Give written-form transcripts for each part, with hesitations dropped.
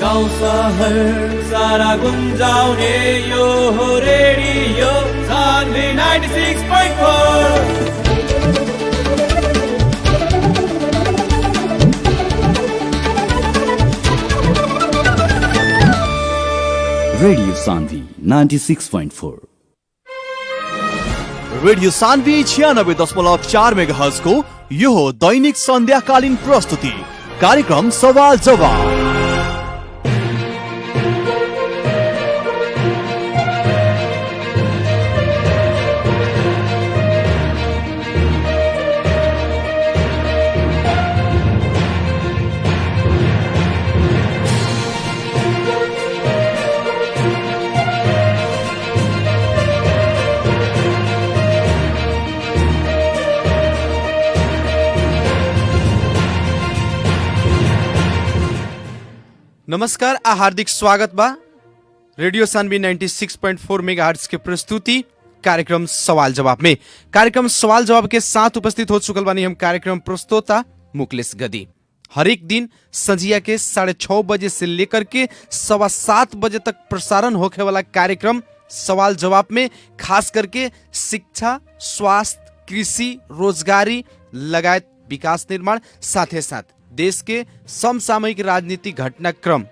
गाउँ सहर सारा गुन्जाउने यो हो Radio Sanvi 96.4। Radio Sanvi 96.4। Radio Sanvi 96.4 megahertz को यो हो दैनिक सन्ध्याकालीन प्रस्तुति कार्यक्रम सवाल जवाब। नमस्कार आ हार्दिक स्वागत बा रेडियो सान्वी 96.4 मेगाहर्ट्ज के प्रस्तुति कार्यक्रम सवाल जवाब में। कार्यक्रम सवाल जवाब के साथ उपस्थित हो चुकल बानी हम कार्यक्रम प्रस्तोता मुकलेश गदी। हर एक दिन संझिया के 6:30 बजे से लेकर के 7:15 बजे तक प्रसारण होखे वाला कार्यक्रम सवाल जवाब में खास करके शिक्षा, स्वास्थ्य, कृषि, रोजगारी लगायत विकास निर्माण साथे साथ देश के समसामयिक राजनीतिक घटनाक्रम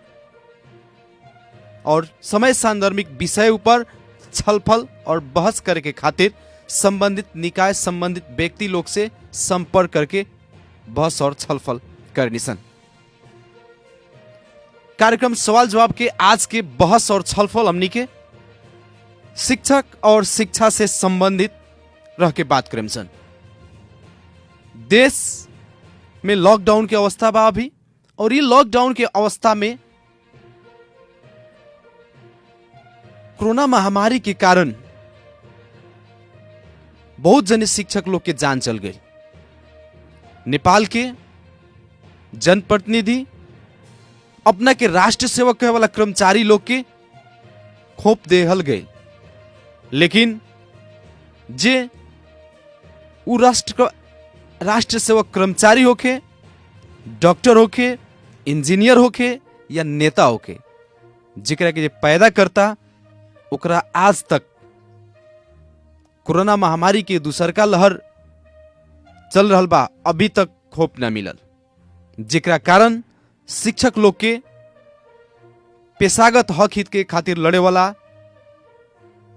और समय सान्दर्भिक विषय ऊपर छलफल और बहस करे के खातिर संबंधित निकाय, संबंधित व्यक्ति लोग से संपर्क करके बहस और छलफल करनी सन। कार्यक्रम सवाल जवाब के आज के बहस और छलफल हमनी के शिक्षक और शिक्षा से संबंधित रह के बात करें सन। देश में लॉकडाउन की अवस्था बा अभी, और ये लॉकडाउन के अवस्था में कोरोना महामारी के कारण बहुत जने शिक्षक लोग के जान चल गई। नेपाल के जनप्रतिनिधि अपना के राष्ट्र सेवक कहे वाला कर्मचारी लोग के खोप देहल गए, लेकिन जे उ राष्ट्र सेवक कर्मचारी होके, डॉक्टर होके, इंजीनियर होके या नेता होके, जिकरा के जे पैदा करता ओकरा आज तक कोरोना महामारी के दूसरका लहर चल रहल बा, अभी तक खोप न मिलल, जिकरा कारण शिक्षक लोग के पेशागत हक हित के खातिर लड़े वाला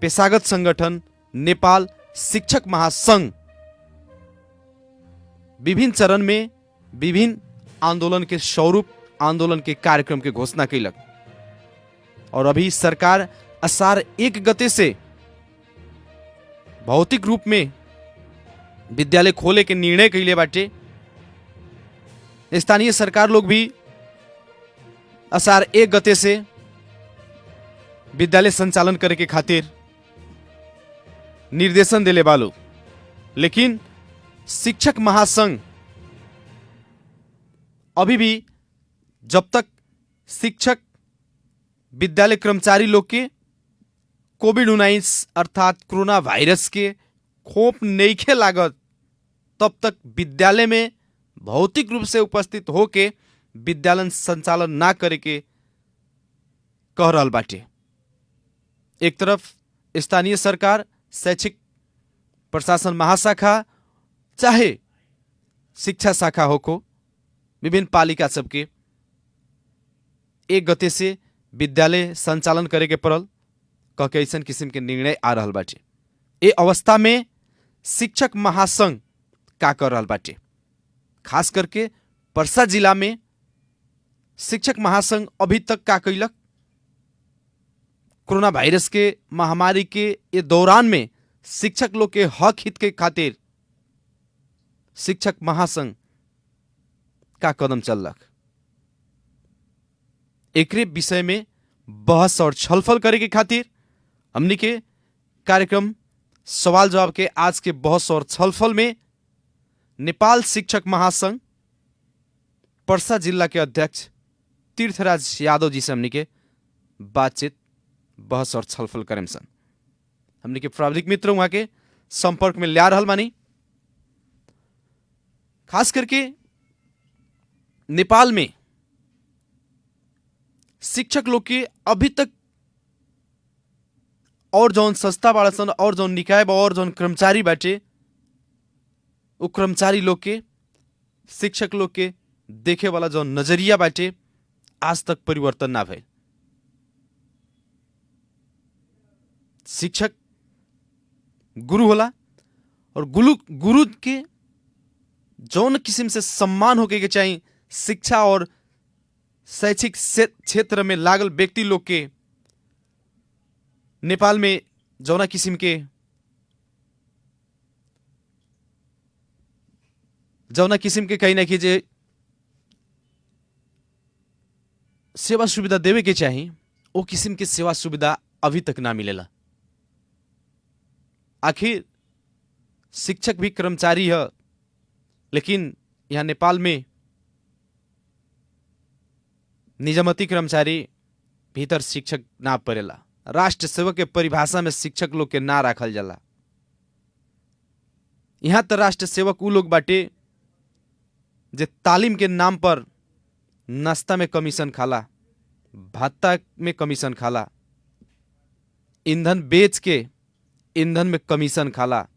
पेशागत संगठन नेपाल शिक्षक महासंघ विभिन्न चरण में विभिन्न आंदोलन के स्वरूप, आंदोलन के कार्यक्रम के घोषणा कैलक। और अभी सरकार आषाढ़ 1 गते से भौतिक रूप में विद्यालय खोले के निर्णय कैले बाटे। स्थानीय सरकार लोग भी आषाढ़ 1 गते से विद्यालय संचालन करे के खातिर निर्देशन देले बालो, लेकिन शिक्षक महासंघ अभी भी जब तक शिक्षक विद्यालय कर्मचारी लोग के कोविड-19 अर्थात कोरोना वायरस के खोप नइखे लागत, तब तक विद्यालय में भौतिक रूप से उपस्थित होके विद्यालय संचालन ना करे के कह रहल बाटे। एक तरफ स्थानीय सरकार, शैक्षिक प्रशासन महाशाखा चाहे शिक्षा शाखा हो को विभिन्न पालिका सबके 1 गते से विद्यालय संचालन करे के पड़ल कह के ऐसा किस्म के निर्णय आ रहल बाटे। ए अवस्था में शिक्षक महासंघ का कर रहल बाटे, खास करके पर्सा जिला में शिक्षक महासंघ अभी तक का कैलक, कोरोना वायरस के महामारी के ये दौरान में शिक्षक लोग के हक हित के खातिर शिक्षक महासंघ का कदम चललक। एकरे विषय में बहस और छलफल करे के खातिर हमनी के कार्यक्रम सवाल जवाब के आज के बहस और छलफल में नेपाल शिक्षक महासंघ पर्सा जिला के अध्यक्ष तीर्थराज यादव जी से हमनी के बातचीत, बहस और छलफल करें सन। हमनी के प्राविधिक मित्र वहां के संपर्क में ला रहल बानी। खास करके नेपाल में शिक्षक लोग के अभी तक और जौन संस्था बाड़ा सन और जौन निकाय बा और जौन कर्मचारी बाटे उ कर्मचारी लोग के शिक्षक लोग के देखे वाला जौन नजरिया बाटे आज तक परिवर्तन ना भइल। शिक्षक गुरु होला और गुरु के जौन किस्म से सम्मान होके के चाहिए शिक्षा और शैक्षिक क्षेत्र में लागल व्यक्ति लोग के नेपाल में जौना किस्म के कहीं ना कहीं जे सेवा सुविधा देवे के चाहिए वो किस्म के सेवा सुविधा अभी तक ना मिलेला। आखिर शिक्षक भी कर्मचारी है, लेकिन यहाँ नेपाल में निजामती कर्मचारी भीतर शिक्षक ना पड़ेला। राष्ट्र सेवक के परिभाषा में शिक्षक लोग के ना रखल जाला। यहाँ तो राष्ट्र सेवक उ लोग बाटे जे तालीम के नाम पर नाश्ता में कमीशन खाला, भत्ता में कमीशन खाला, ईंधन बेच के ईंधन में कमीशन खाला,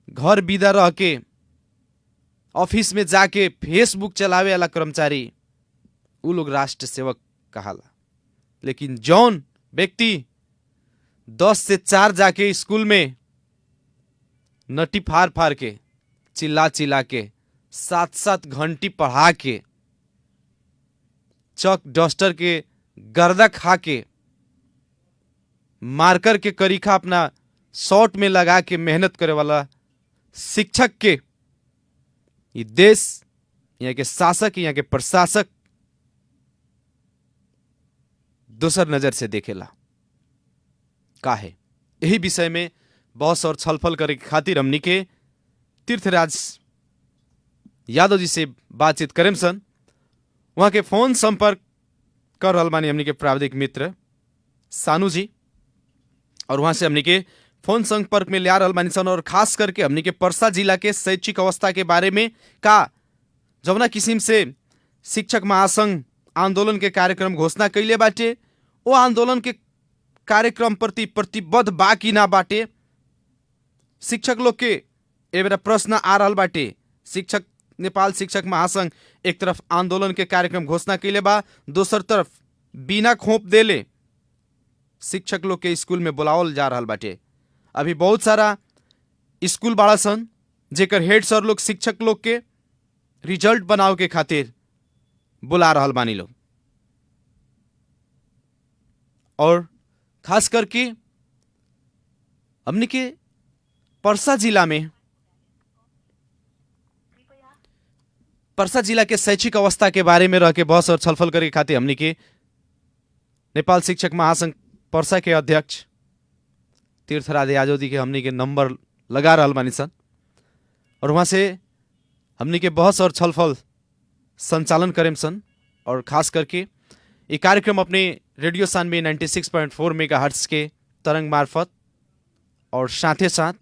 घर बिदा रह के ऑफिस में जाके फेसबुक चलावे वाला कर्मचारी उ लोग राष्ट्र सेवक कहाला। लेकिन जौन व्यक्ति 10 से 4 जाके स्कूल में नटी फाड़ फाड़ के चिल्ला चिल्ला के 7-7 घंटी पढ़ा के चक डस्टर के गर्दा खा के मार्कर के करीखा अपना शॉर्ट में लगा के मेहनत करे वाला शिक्षक के ये देश, यहाँ के शासक, यहाँ के प्रशासक दूसर नजर से देखेला। का है यही विषय में बहस और छलफल करे के खातिर हमनी के तीर्थराज यादव जी से बातचीत करें सन। वहां के फोन संपर्क कर रहल बानी हमनी के प्राविधिक मित्र सानू जी, और वहां से हमनी के फोन संपर्क में लिया रहल बानी सन। और खास करके हमनी के पर्सा जिला के शैक्षिक अवस्था के बारे में का जौना किस्म से शिक्षक महासंघ आंदोलन के कार्यक्रम घोषणा कैले बाटे, वो आंदोलन के कार्यक्रम प्रति प्रतिबद्ध बा कि ना बाटे। शिक्षक लोग के ए बेरा प्रश्न आ रहल बाटे। शिक्षक नेपाल शिक्षक महासंघ एक तरफ आंदोलन के कार्यक्रम घोषणा कैले बा, दोसर तरफ बिना खोप देले शिक्षक लोग के स्कूल में बुलावल जा रहल बाटे। अभी बहुत सारा स्कूल बाड़ा सन जेकर हेड सर लोग शिक्षक लोग के रिजल्ट बनाव के खातिर बुला रहल बानी लोग। और खास करके हमने के पर्सा जिला के शैक्षिक अवस्था के बारे में रह के बहस और छलफल करे खातिर हमने के नेपाल शिक्षक महासंघ पर्सा के अध्यक्ष तीर्थराज यादव जी के हमने के नंबर लगा रहल बानी सन, और वहां से हमने के बहस और छलफल संचालन करें सन। और खास करके ये कार्यक्रम अपने रेडियो सानवी 96.4 मेगाहर्ट्ज के तरंग मार्फत और साथ ही साथ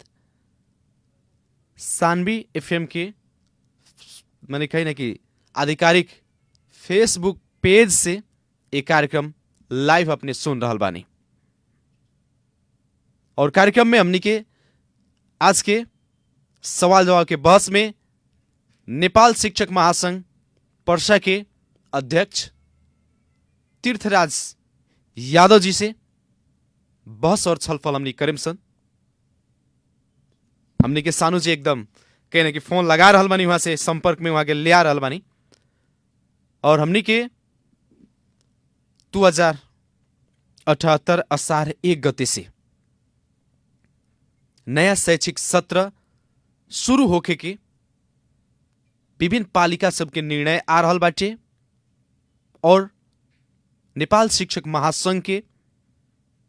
सानवी एफएम के मैंने कही ना कि आधिकारिक फेसबुक पेज से ये कार्यक्रम लाइव अपने सुन रहल बानी। और कार्यक्रम में हमनी के आज के सवाल जवाब के बहस में नेपाल शिक्षक महासंघ पर्सा के अध्यक्ष तीर्थराज यादव जी से बहस और छलफल हमनी करें सन। हमनी के सानू जी एकदम कहने कि फोन लगा रहल बानी, वहां से संपर्क में वहां के लिया रहल बानी। और हमनी के 2078 असार 1 गते से नया शैक्षिक सत्र शुरू होके के विभिन्न पालिका सबके निर्णय आ रहल बाटे। और नेपाल शिक्षक महासंघ के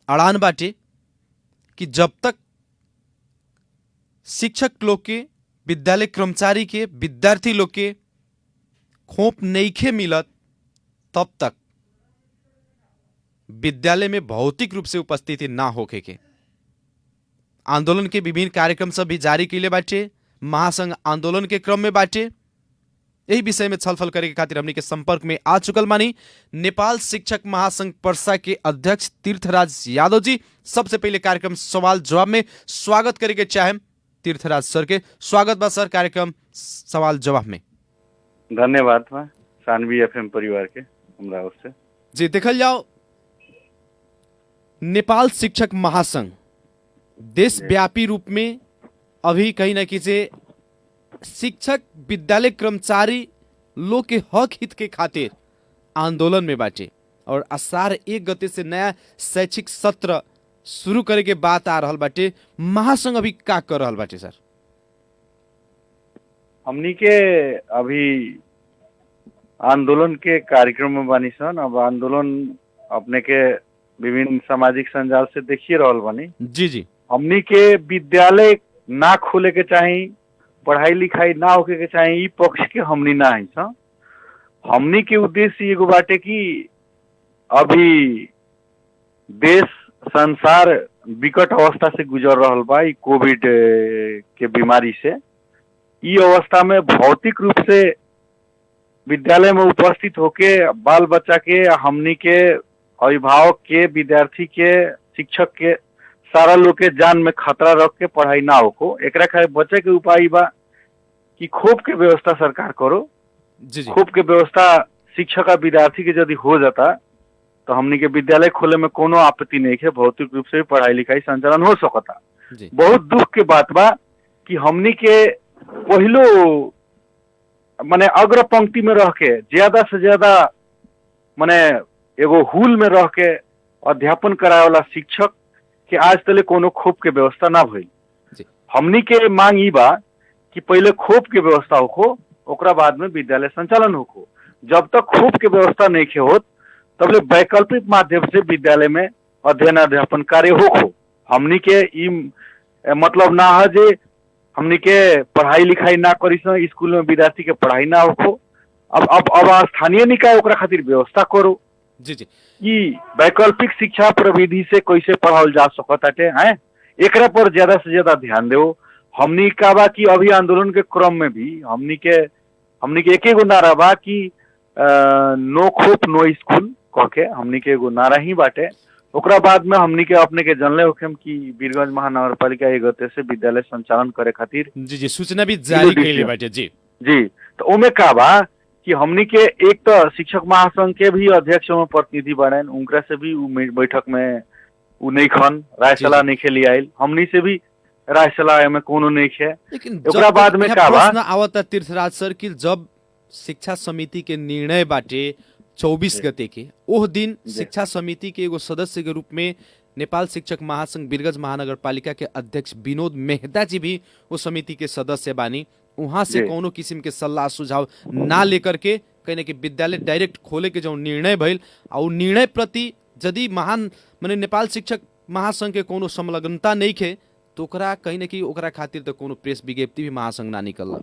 अड़ान बाटे कि जब तक शिक्षक लोग के, विद्यालय कर्मचारी के, विद्यार्थी लोग के खोप नइखे मिलत तब तक विद्यालय में भौतिक रूप से उपस्थिति ना होके के आंदोलन के विभिन्न कार्यक्रम सब भी जारी कैले बाटे। महासंघ आंदोलन के क्रम में बाटे। यही विषय में छलफल करे के खातिर हमनी के संपर्क में आ चुकल मानी नेपाल शिक्षक महासंघ पर्सा के अध्यक्ष तीर्थराज यादव जी। सबसे पहले कार्यक्रम सवाल जवाब में स्वागत करे के चाहे तीर्थराज सर के। स्वागत बा सर कार्यक्रम सवाल जवाब में। धन्यवाद बा सानवी एफएम परिवार के हमरा ओर से। जी देखल जाओ नेपाल शिक्षक महासंघ देशव्यापी रूप में अभी कहीं ना कहीं शिक्षक विद्यालय कर्मचारी लोग के हक हित के खातिर आंदोलन में बाटे और आषाढ़ 1 गते से नया शैक्षिक सत्र शुरू करे के बात आ रहल बाटे। महासंघ अभी का कर रहल बाटे सर? हमनी के अभी आंदोलन के कार्यक्रम में बानी सन। अब आंदोलन अपने के विभिन्न सामाजिक संजाल से देखिए रहल बानी। जी जी। हमनी के विद्यालय ना खोले के चाही, पढ़ाई लिखाई ना होके के चाही, ई पक्ष के हमनी ना है सन। हमनी के उद्देश्य एगो बाटे कि अभी देश संसार विकट अवस्था से गुजर रहल बा ई कोविड के बीमारी से। ई अवस्था में भौतिक रूप से विद्यालय में उपस्थित होके बाल बच्चा के, हमनी के अभिभावक के, विद्यार्थी के, शिक्षक के, सारा लोग के जान में खतरा रख के पढ़ाई ना होको। एकरा खातिर बचे के उपाय बा कि खोप के व्यवस्था सरकार करो। जी जी। खोप के व्यवस्था शिक्षक और विद्यार्थी के यदि हो जाता तो हमनी के विद्यालय खोले में कोनो आपत्ति नहीं है। भौतिक रूप से पढ़ाई लिखाई संचालन हो सकता। बहुत दुख के बात बा कि हमनी के पहलो माने अग्र पंक्ति में रह के ज्यादा से ज्यादा माने एगो हुल में रह के अध्यापन कराए वाला शिक्षक के आज तले कोनो खोप के व्यवस्था ना भइल। हमनी के मांग ई बा कि पहले खोप के व्यवस्था होखो, ओकरा बाद में विद्यालय संचालन होखो। जब तक खोप के व्यवस्था नहीं खे होत तब ले वैकल्पिक माध्यम से विद्यालय में अध्ययन अध्यापन कार्य होखो। हमनी के ई मतलब ना है जे हमनी के पढ़ाई लिखाई ना करी सन, स्कूल में विद्यार्थी के पढ़ाई ना होखो। अब स्थानीय निकाय ओकरा खातिर व्यवस्था करो। जी जी। ई वैकल्पिक शिक्षा प्रविधि से कैसे पढ़ावल जा सकताटे हैं, एकरा पर ज्यादा से ज्यादा ध्यान दो। हमनी का बा कि अभी आंदोलन के क्रम में भी हमनी के एक एगो नारा बा कि नो खोप नो स्कूल कह के हमनी के एगो नारा ही बाटे। ओकरा बाद में हमनी के अपने के जानले होखेम कि वीरगंज महानगर पालिका 1 गते से विद्यालय संचालन करे खातिर जी जी सूचना भी जारी कइले बाटे। जी जी। तो ओमे का बा कि हमनी के एक तो शिक्षक महासंघ के भी अध्यक्ष में प्रतिनिधि बने, उनकरा से भी बैठक में उ नहीं खन राय सलाह नहीं खेली आयल। हमनी से भी राय सलाह में कोनो नहीं खे। लेकिन ओकरा बाद में का बा आवता तीर्थराज सर कि जब शिक्षा समिति के निर्णय बाटे 24 गते के, ओह दिन शिक्षा समिति के एगो सदस्य के रूप में नेपाल शिक्षक महासंघ वीरगंज महानगर पालिका के अध्यक्ष विनोद मेहता जी भी वो समिति के सदस्य बानी। वहां से कोनो किस्म के सलाह सुझाव ना लेकर के कहीं कि विद्यालय डायरेक्ट खोले के जो निर्णय भइल और निर्णय प्रति यदि माने नेपाल शिक्षक महासंघ के कोनो संलग्नता नहीं खे तो ओकरा कहीं न कहीं ओकरा खातिर तो कोनो प्रेस विज्ञप्ति भी महासंघ ना निकल।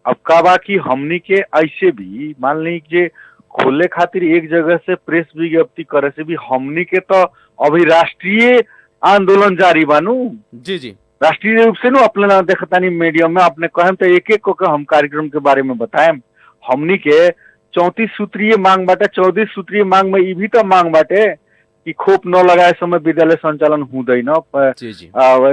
अब का बा कि हमनी के ऐसे भी मान ली जे खोले खातिर एक जगह से प्रेस विज्ञप्ति करे से भी हमनी के तो अभी राष्ट्रीय आंदोलन जारी बानू। जी जी। राष्ट्रीय रूप से नु अपने देखतानी मीडियम में अपने कहम तो एक एक को हम कार्यक्रम के बारे में बताएम। हमनी के 34 सूत्रीय मांग बाटे। 34 सूत्रीय मांग में ई भी तो मांग बाटे कि खोप न लगाए समय विद्यालय संचालन हुँदैन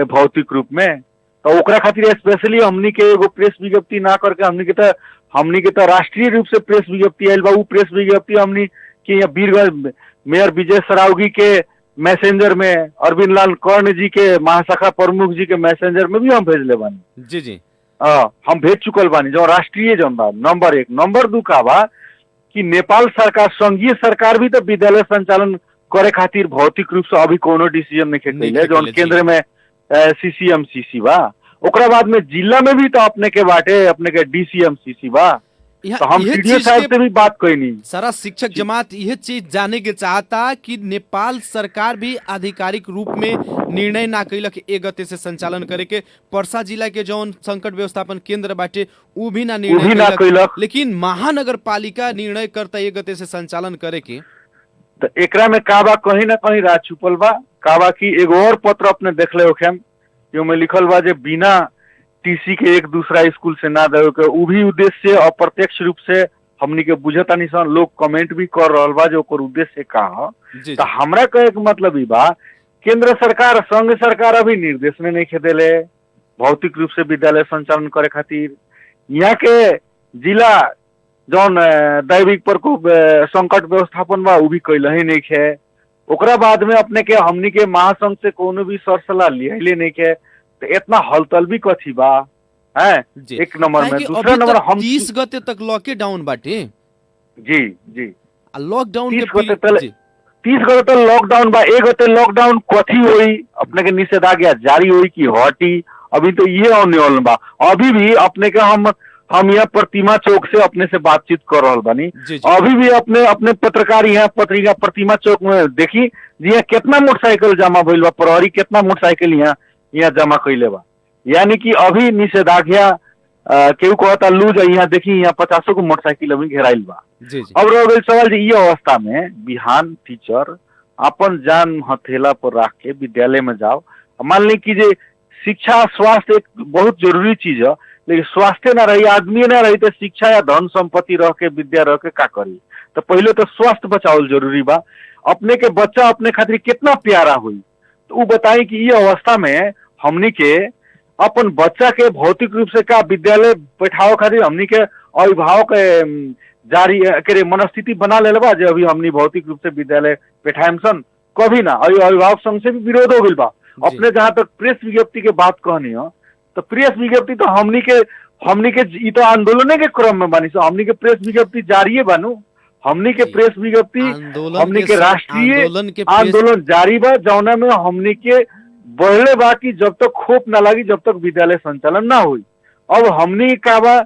भौतिक रूप में। तो ओकरा खातिर स्पेशली हमनी के एगो प्रेस विज्ञप्ति ना करके हमनी के तो राष्ट्रीय रूप से प्रेस विज्ञप्ति आयल बा। उ प्रेस विज्ञप्ति हमनी के यहाँ वीरगंज मेयर विजय सरावगी के मैसेंजर में, अरविंद लाल कर्ण जी के महाशाखा प्रमुख जी के मैसेंजर में भी हम भेजले बानी। जी जी। हम भेज चुकल बानी जो राष्ट्रीय जन बा। नंबर 1। नंबर 2 का बा कि नेपाल सरकार, संघीय सरकार भी तो विद्यालय संचालन करे खातिर भौतिक रूप से अभी कोनो डिसीजन नहीं कैले। जो केंद्र में CCMCC बा, ओकरा बाद में जिला में भी तो अपने के बाटे अपने के DCMCC बा। तो हम सीडीओ साहब से भी बात कईनी। सारा शिक्षक जमात यह चीज जाने के चाहता कि नेपाल सरकार भी आधिकारिक रूप में निर्णय ना कैलक 1 गते से संचालन करे के। पर्सा जिला के जौन संकट व्यवस्थापन केंद्र बाटे उ भी ना निर्णय कैलक, लेकिन महानगर पालिका निर्णय करता 1 गते से संचालन करे के। तो एकरा में काबा कहीं ना कहीं राज छुपल बा। काबा की एगो और पत्र अपने देखले होखेम जो में लिखल बा जे बिना टीसी के एक दूसरा स्कूल से ना देवे के, उ भी उद्देश्य अप्रत्यक्ष रूप से हमनी के बुझता नहीं सन। लोग कमेंट भी कर रहल बा जो ओकर उद्देश्य का ह। तो हमरा कहे के मतलब ई बा, केंद्र सरकार संघ सरकार अभी निर्देश में नहीं खेदेले भौतिक रूप से विद्यालय संचालन करे खातिर। यहाँ के जिला जौन दैविक प्रकोप संकट व्यवस्थापन बा उ भी कैले ही नहीं खे। ओकरा बाद में अपने के हमनी के महासंघ से कोनो भी सर सलाह लिया नहीं के, तो इतना हलचल भी कथी बा है। एक नंबर में, दूसरा नंबर हम 30 गते तक लॉकडाउन बाटे। जी जी लॉकडाउन के 30 गते तक लॉकडाउन बा। एक गते लॉकडाउन कथी होई, अपने के निषेधाज्ञा जारी होई कि हटी, अभी तो ये ऑन बा। अभी भी अपने के हम यहाँ प्रतिमा चौक से अपने से बातचीत कर रहा बानी। अभी भी अपने पत्रकार यहाँ पत्रिका प्रतिमा चौक में देखी जी यहाँ कितना मोटरसाइकिल जमा भइल बा, प्रहरी कितना मोटरसाइकिल यहाँ जमा कैले बा। यानी कि अभी निषेधाज्ञा केहू कहता लूज, यहाँ देखी यहाँ 50 को मोटरसाइकिल अभी घेराइल बा। अब रह गई सवाल जी, ये अवस्था में बिहान टीचर अपन जान हथेला पर रख के विद्यालय में जाओ। मान ली कि जे शिक्षा स्वास्थ्य एक बहुत जरूरी चीज है, लेकिन स्वास्थ्य ना रही, आदमी ना रही, तो शिक्षा या धन संपत्ति रह के विद्या रह के का करी। तो पहले तो स्वास्थ्य बचाओ जरूरी बा। अपने के बच्चा अपने खातिर कितना प्यारा हुई, तो वो बताई कि ये अवस्था में हमनी के अपन बच्चा के भौतिक रूप से का विद्यालय बैठाओ खातिर हमनी के अभिभावक जारी करे मनस्थिति बना ले बा। जो अभी हमनी भौतिक रूप से विद्यालय बैठाएम सन कभी ना, अभिभावक संघ से भी विरोध हो गई बा। अपने जहाँ तक प्रेस विज्ञप्ति के बात कहनी हो, तो प्रेस विज्ञप्ति तो हमनी के ई तो आंदोलन के क्रम में बानी। सो हमनी के प्रेस विज्ञप्ति जारी बानू, हमनी के प्रेस विज्ञप्ति हमनी के राष्ट्रीय आंदोलन जारी बा, जौना में हमनी के बढ़ले बा कि जब तक खोप ना लगी जब तक विद्यालय संचालन ना हुई। अब हमनी का बा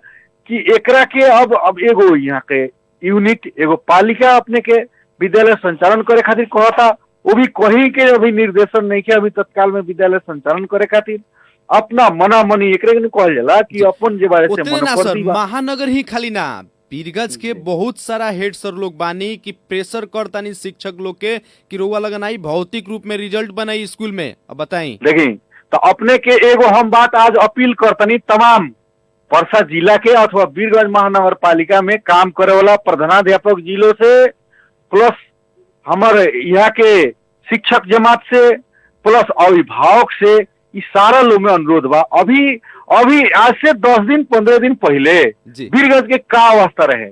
कि एकरा के अब एगो यहाँ के यूनिट एगो पालिका अपने के विद्यालय संचालन करे खातिर कहता, वो भी कहीं के अभी निर्देशन नहीं के अभी तत्काल में विद्यालय संचालन करे खातिर अपना मना मनी एक कहल जाला कि अपन जे बारे से मनोपति महानगर ही खाली ना, पीरगंज के बहुत सारा हेड सर लोग बानी कि प्रेशर करतानी शिक्षक लोग के कि रोवा लगनाई भौतिक रूप में रिजल्ट बनाई स्कूल में। अब बताई देखी तो अपने के एगो हम बात आज अपील करतनी तमाम परसा जिला के अथवा वीरगंज महानगर पालिका में काम करे वाला प्रधानाध्यापक जिलों से, प्लस हमारे यहाँ के शिक्षक जमात से, प्लस अभिभावक से, इस सारा लोग में अनुरोध बा। अभी आज से 10 दिन 15 दिन पहले वीरगंज के का अवस्था रहे,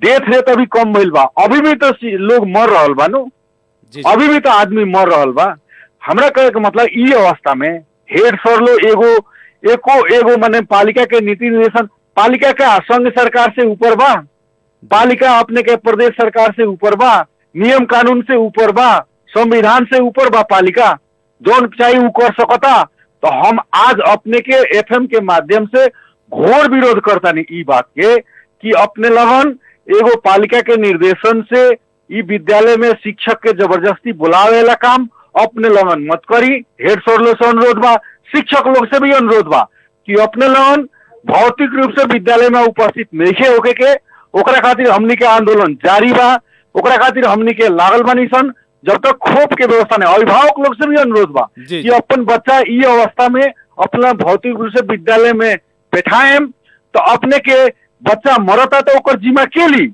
डेथ रेट अभी कम भइल बा, अभी भी तो लोग मर रहल बा नु, अभी भी तो आदमी मर रहल बा। हमरा कहे के मतलब ई अवस्था में हेड सर लोग एगो माने पालिका के नीति निर्देशन, पालिका का संघ सरकार से ऊपर बा, पालिका अपने के प्रदेश सरकार से ऊपर बा, नियम कानून से ऊपर बा, संविधान से ऊपर बा पालिका, जोन चाहिए वो कर सकता। तो हम आज अपने के एफएम के माध्यम से घोर विरोध करता नहीं ई बात के कि अपने लगन एगो पालिका के निर्देशन से ई विद्यालय में शिक्षक के जबरदस्ती बुलावे ला काम अपने लगन मत करी। हेड सर लोग से अनुरोध बा, शिक्षक लोग से भी अनुरोध बा कि अपने लगन भौतिक रूप से विद्यालय में उपस्थित नहीं होके के, ओकरा खातिर हमनी के आंदोलन जारी बा, ओकरा खातिर हमनी के लागल बानी सन जब तक खोप के व्यवस्था नहीं। अभिभावक लोग से भी अनुरोध बा कि अपन बच्चा ये अवस्था में अपना भौतिक रूप से विद्यालय में बैठाएम, तो अपने के बच्चा मरता तो ओकर जिम्मा के ली,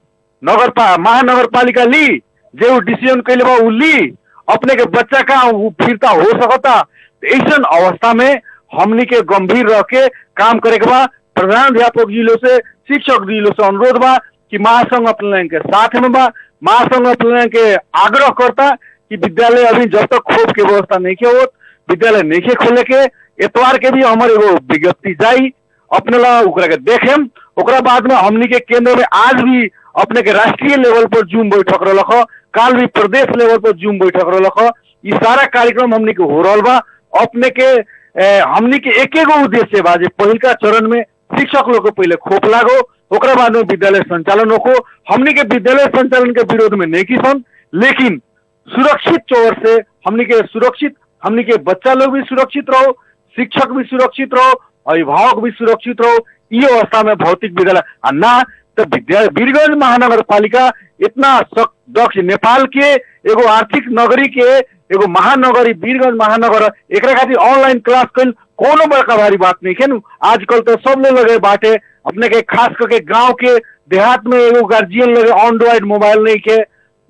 महानगर पालिका ली, जो डिसीजन कैले बा उ ली, अपने के बच्चा का फिरता हो सकता। ऐसा अवस्था में हमनी के गंभीर रह के काम करे के बा। प्रधानाध्यापक जिलों से, शिक्षक जिलों से अनुरोध बा कि महासंघ अपने के साथ में बा, महासंघ अपने के आग्रह करता कि विद्यालय अभी जब तक खोप के व्यवस्था नहीं के हो, विद्यालय नहीं के खोले के, एतवार के भी हमारे वो विज्ञप्ति जाई अपने ला उकरा के देखेम। ओकरा बाद में हमनी के केंद्र में आज भी अपने के राष्ट्रीय लेवल पर जूम बैठक रख, काल भी प्रदेश लेवल पर जूम बैठक रख। ये सारा कार्यक्रम हमनी के हो रहा बा। अपने के हमनी के एक उद्देश्य बा, पहल का चरण में शिक्षक लोग को पहले खोप लागो, ओकरा बाद में विद्यालय संचालन हो। हमनी के विद्यालय संचालन के विरोध में नहीं की सन, लेकिन सुरक्षित तौर से हमनी के बच्चा लोग भी सुरक्षित रहो, शिक्षक भी सुरक्षित रहो, अभिभावक भी सुरक्षित रहो। ये अवस्था में भौतिक विद्यालय ना तो वीरगंज महानगर पालिका इतना दक्ष नेपाल के एगो आर्थिक नगरी के एगो महानगर वीरगंज महानगर एकरा खातिर ऑनलाइन क्लास कल कोनो बड़का भारी बात नहीं है। आजकल तो सब लोग लगे बाटे अपने के, खास करके गांव के देहात में एगो गार्जियन लगे एंड्रॉइड मोबाइल नहीं के,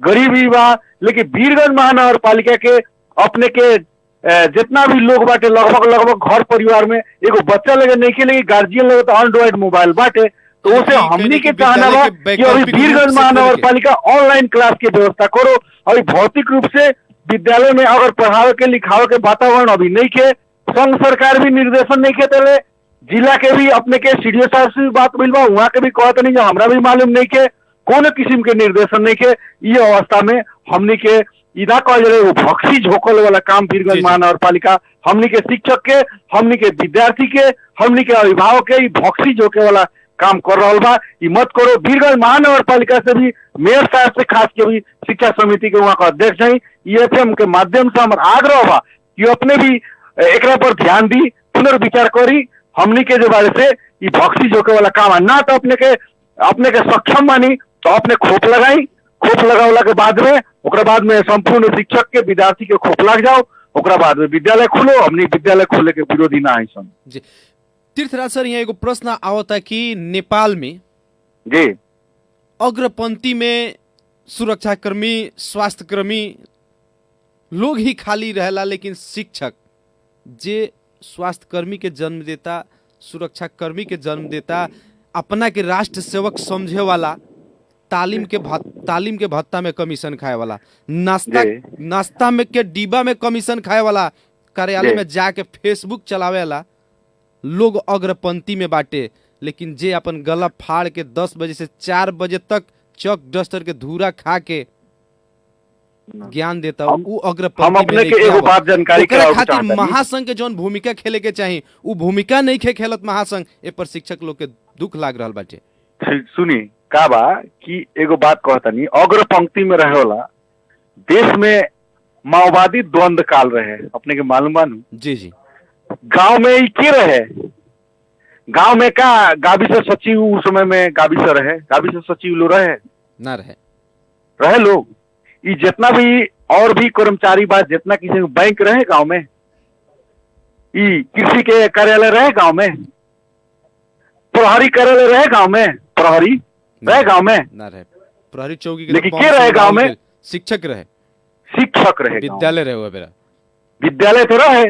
गरीबी बा। लेकिन वीरगंज महानगर पालिका के अपने के जितना भी लोग बाटे लगभग घर परिवार में एगो बच्चा लगे नहीं के, लेकिन गार्जियन लगे तो एंड्रॉइड मोबाइल बाटे। तो उसे हमनी के चाहना बा कि अभी वीरगंज महानगर पालिका ऑनलाइन क्लास की व्यवस्था करो। अभी भौतिक रूप से विद्यालय में अगर पढ़ावे के लिखावे के वातावरण अभी नहीं के, संघ सरकार भी निर्देशन नहीं के तले, जिला के भी अपने के सीडीओ साहब से भी बात मिल बा, वहाँ के भी कहते नहीं, हमरा भी मालूम नहीं के, कोनो किस्म के निर्देशन नहीं के। ये अवस्था में हमनी के इदा कह रहे वो भक्सी झोंकल वाला काम वीरगंज महानगर पालिका हमनी के शिक्षक के, हमनी के विद्यार्थी के, हमनी के अभिभावक के भक्सी झोंके वाला काम कर रहा बा। ये मत करो। वीरगंज महानगर पालिका से भी मेयर साहब से खास के भी शिक्षा समिति के वहाँ का अध्यक्ष है, EFM के माध्यम से हमारा आग्रह बा कि अपने भी एकरा पर ध्यान दी, पुनर्विचार करी। हमनी के जो बारे से ये भक्सी झोंके वाला काम है ना, तो अपने के सक्षम मानी तो अपने खोप लगाई, खोप लगावला के बाद में संपूर्ण शिक्षक के विद्यार्थी के खोप लग जाओ, ओकरा बाद में विद्यालय खुलो। हमनी विद्यालय खोले के विरोधी ना है सन जी। तीर्थराज सर, यहाँ एगो प्रश्न आवता कि नेपाल में जी अग्रपंक्ति में सुरक्षाकर्मी, स्वास्थ्यकर्मी लोग ही खाली रहेला, लेकिन शिक्षक जे स्वास्थ्यकर्मी के जन्म देता, सुरक्षाकर्मी के जन्म देता, अपना के राष्ट्र सेवक समझे वाला, तालीम के भत्ता में कमीशन खाए वाला, नाश्ता में के डिब्बा में कमीशन खाए वाला, कार्यालय में जाके फेसबुक चलावे वाला लोग अग्रपंक्ति में बाटे। लेकिन जे अपन गला फाड़ के 10 बजे से 4 बजे तक चौक डस्टर के धूरा खा के ज्ञान देता वो अग्रपंक्ति में नहीं। एगो बात जानकारी खातिर महासंघ के जौन भूमिका खेले के चाहिए वो भूमिका नहीं खेलत महासंघ, ए पर शिक्षक लोग के दुख लाग रहा बाटे। सुनी का बा कि एगो बात कहता नहीं, अग्रपंक्ति में रहे वाला देश में माओवादी द्वंद्व काल रहे, अपने के मालूम बानू? जी जी। गांव में ही के रहे, गांव में का गाविस सचिव उस समय में गाविस सचिव लोग रहे ना रहे लोग। ये जितना भी और भी कर्मचारी बात, जितना किसी बैंक रहे गांव में, ये कृषि के कार्यालय रहे गांव में, प्रहरी कार्यालय रहे गांव में, प्रहरी रहे गांव में ना रहे, प्रहरी चौकी के लेकिन के रहे गांव में? शिक्षक रहे विद्यालय रहे हुआ मेरा विद्यालय तो रहे,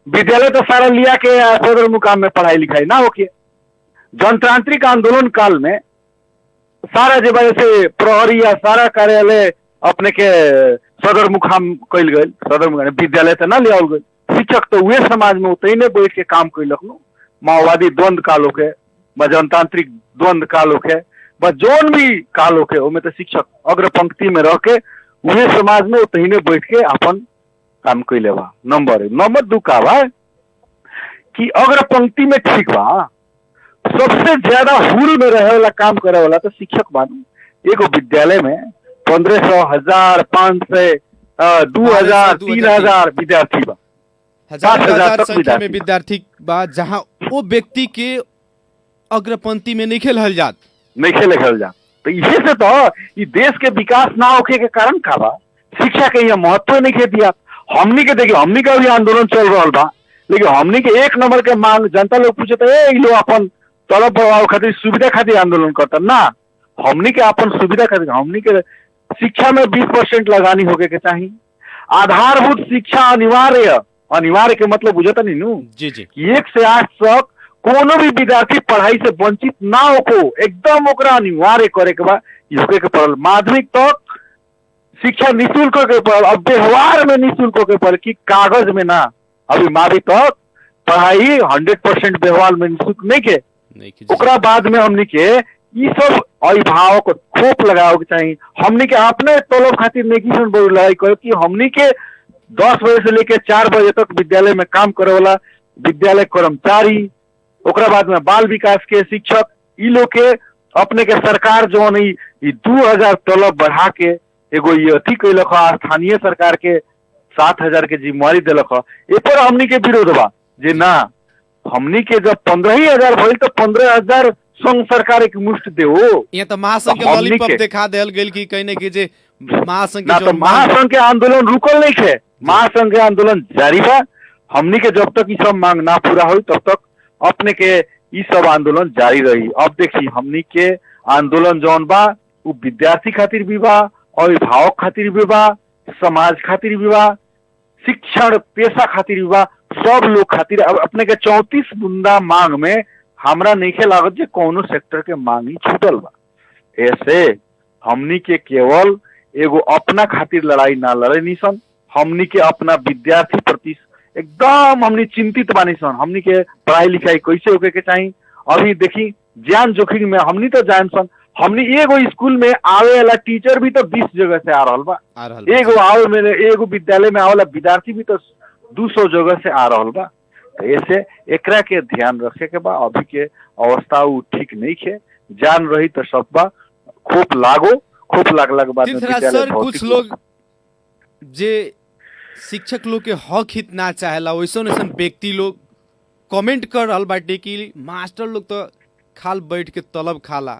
विद्यालय तो सारा लिया के सदर मुकाम में पढ़ाई लिखाई ना होके। जनतांत्रिक आंदोलन काल में सारा जो से प्रहरी या सारा कार्यालय अपने के सदर मुकाम कैल गए, सदर मुकाम विद्यालय तो ना लिया गए। शिक्षक तो वे समाज में उतने बैठ के काम कैलक नो। माओवादी द्वंद्व काल होके, जनतांत्रिक द्वंद्व काल होके, जोन भी काल होके, उनमें तो शिक्षक अग्रपंक्ति में रह के वे समाज में उतने बैठ के अपन काम कैले बा। नंबर 2 का बा कि अग्रपंक्ति में ठीक बा, सबसे ज्यादा हुल में रहे वाला काम करे वाला तो शिक्षक बानू। एगो विद्यालय में 1500, 1000, 500, 2000, 3000 विद्यार्थी बा, 1000 संख्या में विद्यार्थी बा, जहां वो व्यक्ति के अग्रपंक्ति में नहीं खेलल जात। तो इसे से तो ये देश के विकास ना होके के कारण का बा, शिक्षा के यहाँ महत्व नहीं के दिया। हमनी के देखिए, हमनी का भी आंदोलन चल रहा बा, लेकिन हमनी के 1 नंबर के मांग जनता लोग पूछे तो लोग अपन तलब बढ़ाव खातिर, सुविधा खातिर आंदोलन करता ना। हमनी के अपन सुविधा खातिर, हमनी के शिक्षा में 20% लगानी होके के चाहिए। आधारभूत शिक्षा अनिवार्य के मतलब बुझता नहीं नू जी जी। 1 से 8 तक कोनो भी विद्यार्थी पढ़ाई से वंचित ना होको, एकदम ओकरा अनिवार्य करे के बाद होके के पड़ल। माध्यमिक तक शिक्षा निःशुल्क के पड़ल, अब व्यवहार में निःशुल्क के पड़ल कि कागज में ना। अभी माध्यमिक तक पढ़ाई 100% व्यवहार में निःशुल्क नहीं के। ओकरा बाद में हमनी के ये सब अभिभावक खोप लगाओ के चाहिए। हमनी के अपने तलब खातिर नहीं बोल लड़ाई करो कि हमनी के 10 बजे से लेके 4 बजे तक विद्यालय में काम करे वाला विद्यालय कर्मचारी, ओकरा बाद में बाल विकास के शिक्षक, ई लोग के अपने के सरकार जो नहीं 2000 तलब बढ़ा के एगो ये अथी कैलक, स्थानीय सरकार के 7000 के जिम्मेवारी दिलक। ए पर हमनी के विरोध बा जे ना, हमनी के जब 15000 भइल तो 15000 संघ सरकार एक मुष्ट देओ। ये तो महासंघ के लॉलीपॉप दिखा देल गेल कि कहीं ने कि जे महासंघ के आंदोलन रुकल नहीं थे। महासंघ के आंदोलन जारी बा। हमनी के जब तक ये सब मांग ना पूरा हुई तब तक अपने के ये सब आंदोलन जारी रही। अब देखी हमनी के आंदोलन जौन बा वो विद्यार्थी खातिर भी बा, अभिभावक खातिर भी बा, समाज खातिर भी बा, शिक्षण पेशा खातिर भी बा, सब लोग खातिर। अब अपने के 34 बुंदा मांग में हमरा नहीं लागत जे कोनो सेक्टर के मांग ही छूटल बा। ऐसे हमनी के केवल एगो अपना खातिर लड़ाई ना लड़े निसन, हमनी के अपना विद्यार्थी प्रति एकदम हमनी चिंतित बानी सन। हमनी के पढ़ाई लिखाई कैसे होके के चाहिए। अभी देखी जान जोखिम में हमनी तो जान सन, हमनी एगो स्कूल में आवे वाला टीचर भी तो 20 जगह से आ रहल बा, एगो आवे में एगो विद्यालय में आवे वाला विद्यार्थी भी तो 200 जगह से आ रहल बा। तो ऐसे एकरा के ध्यान रखे के बा। अभी के अवस्था वो ठीक नहीं है, जान रही तो सब बा, खूब लागो, खूब लागला के बाद में विद्यालय कुछ लोग जे शिक्षक लोग के हक हित ना चाहेला वैसन वैसन व्यक्ति लोग कमेंट कर रहल बाटे कि मास्टर लोग तो खाल बैठ के तलब खाला,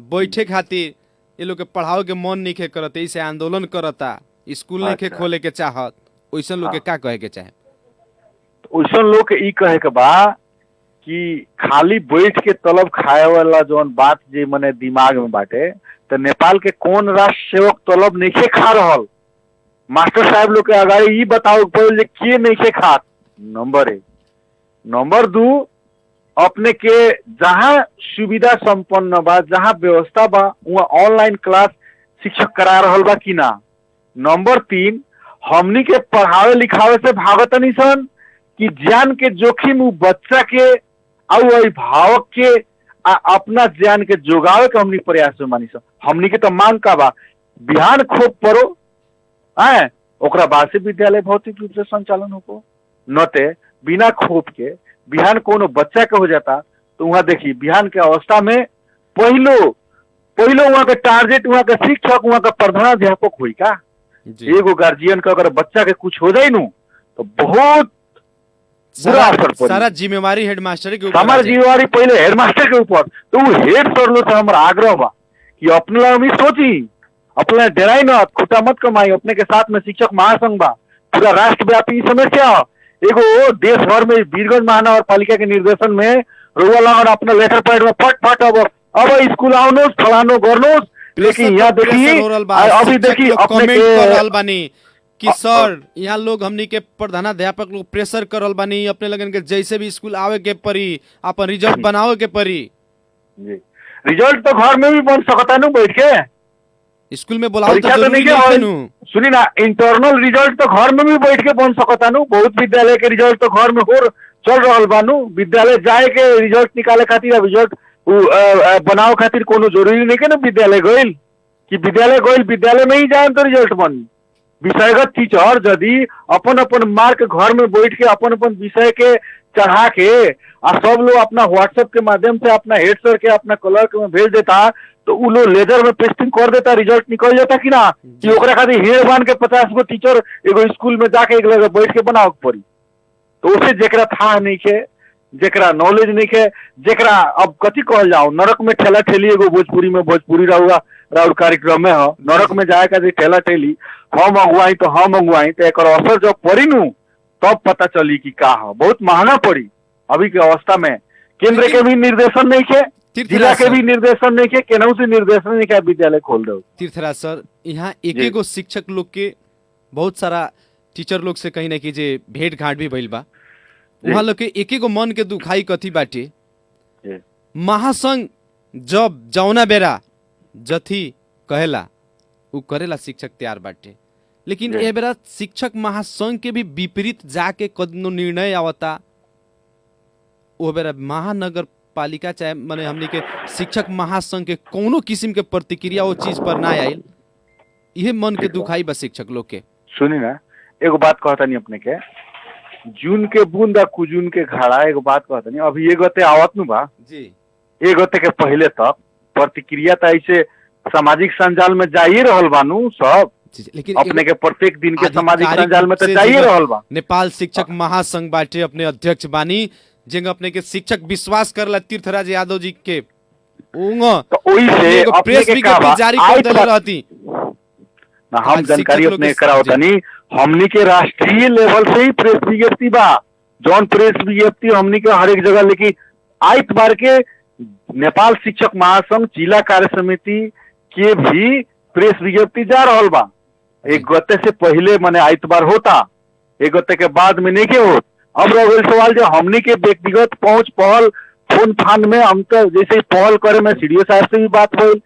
बैठे खातिर ये लोग के पढ़ाओ के मन नहीं के करते, इसे आंदोलन करता, स्कूल नहीं के खोले के चाहत, वैसन लोग के का कहे के चाहे? वैसन लोग के ई कहे के बा कि खाली बैठ के तलब खाए वाला जौन बात जे मने दिमाग में बाटे, तो नेपाल के कौन राष्ट्र सेवक तलब नहीं खा रहल? मास्टर साहब लोग के अगाड़ी ई बताओ पड़े के नहीं के खात। नंबर 1। नंबर 2, अपने के जहाँ सुविधा संपन्न बा, जहाँ व्यवस्था बा, वहाँ ऑनलाइन क्लास शिक्षक करा रहल बा कि ना। नंबर 3, हमनी के पढ़ावे लिखावे से भागत नहीं सन कि जान के जोखिम उ बच्चा के और अभिभावक के अपना जान के जोगावे के हमनी प्रयास में मानी सन। हमनी के तो मांग का बा बिहान खोप पढ़ो, है ओकरा बाद से विद्यालय भौतिक रूप से संचालन हो। नते बिना खोप के बिहान कोनो बच्चा के हो जाता तो वहाँ देखी बिहान के अवस्था में पहलो वहाँ के टारगेट वहाँ के शिक्षक, वहाँ का प्रधानाध्यापक हुई का। एगो गार्जियन का अगर बच्चा के कुछ हो जाए नु तो बहुत बुरा असर पड़ी। सारा जिम्मेवारी हेडमास्टर के ऊपर, हमारी जिम्मेवारी पहले हेडमास्टर के ऊपर। तो वो हेड सर लोग से हमारा आग्रह बा कि अपने हम सोची, अपने डराई न, खुटा मत कमाई। अपने के साथ में शिक्षक महासंघ बा, पूरा राष्ट्रव्यापी समस्या। एगो देश भर में वीरगंज महानगर पालिका के निर्देशन में रोवा लागन अपना लेटर पैड में फट अब स्कूल आओ फलानो गर्नो। लेकिन यहाँ देखिए अभी देखिए अपने के कि सर यहाँ लोग हमनी के प्रधानाध्यापक लोग प्रेशर करल बानी, अपने लगन के जैसे भी स्कूल आवे के परी, अपन रिजल्ट बनावे के परी। रिजल्ट तो घर में भी बन सकता नु, बैठ के स्कूल में बुलाओ तो जरूरी नहीं नु। सुनी ना, इंटरनल रिजल्ट तो घर में भी बैठ के बन सकता नु। बहुत विद्यालय के रिजल्ट तो घर में हो चल रहा बानू। विद्यालय जाए के रिजल्ट निकाले खातिर, रिजल्ट बनाओ खातिर कोनो जरूरी नहीं के ना विद्यालय गइल कि विद्यालय में ही जाए तो रिजल्ट बनी। विषयगत टीचर यदि अपन अपन मार्क घर में बैठ के अपन अपन विषय के चढ़ा के सब लोग अपना व्हाट्सएप के माध्यम से अपना हेड सर के अपना क्लर्क में भेज देता तो उ लोग लेजर में पेस्टिंग कर देता, रिजल्ट निकल जाता कि ना। कि ओकरा खातिर हेड बान के 50 गो टीचर एगो स्कूल में जाके एक जगह बैठ के बनाओ पड़ी। तो उसे जेकरा था नहीं के, जेकरा नॉलेज नहीं के, जेकरा अब कथी कहल जाओ, नरक में ठेला ठेली एगो भोजपुरी में भोजपुरी राउर कार्यक्रम में हो, नरक में जाए का ठेला ठेली हम अगुवाई तो एक असर जब पड़ी नु तब पता चली कि का हो। बहुत महंगा पड़ी। अभी के अवस्था में केंद्र के भी निर्देशन नहीं के, जिला के भी निर्देशन नहीं के, केनहू से निर्देशन नहीं के, विद्यालय खोल दो। तीर्थराज सर, यहाँ एक गो शिक्षक लोग के बहुत सारा टीचर लोग से कहीं ना कि जे भेंट घाट भी भइल बा, वहाँ लोग के एक गो मन के दुखाई कथी बाटे, महासंघ जब जौना बेरा जथी कहेला उ करेला शिक्षक तैयार बाटे, लेकिन ए बेरा शिक्षक महासंघ के भी विपरीत जाके कदनो निर्णय आवता। ओ बेरा महानगर पालिका चाहे माने हमनी के शिक्षक महासंघ के कोनो किस्म के प्रतिक्रिया वो चीज पर ना आयल, यह मन के दुखाई बा शिक्षक लोग के। सुनी ना, एगो बात कहता नहीं अपने के, जून के बूंद कुजून के घड़ा, एगो बात कहता नहीं। अभी ये गते आवत नु बा जी, ये गते के पहले तक प्रतिक्रिया तो ऐसे सामाजिक संजाल में जाइए रहल बानू सब, लेकिन अपने के प्रत्येक दिन के सामाजिक संजाल में तो जाइए रहल बा। नेपाल शिक्षक महासंघ बाटे अपने अध्यक्ष बानी, जिंग अपने के शिक्षक विश्वास करला तीर्थराज यादव जी के तो ओई से प्रेस विज्ञप्ति जारी कर देले रहती। ना हम शिक्षक जानकारी लोग अपने के- करावतनी। हमनी के राष्ट्रीय लेवल से ही प्रेस विज्ञप्ति बा, जौन प्रेस विज्ञप्ति हमनी के हर एक जगह लेकिन आइतवार के नेपाल शिक्षक महासंघ जिला कार्य समिति के भी प्रेस विज्ञप्ति जा रहल बा। एक गते से पहले माने आइतवार होता, एक गते के बाद में नहीं के होत। अब रह गइल सवाल जो हमनी के व्यक्तिगत पहुंच पहल फोन फान में हम तो जैसे ही पहल करे में सीडीओ साहब से भी बात भइल,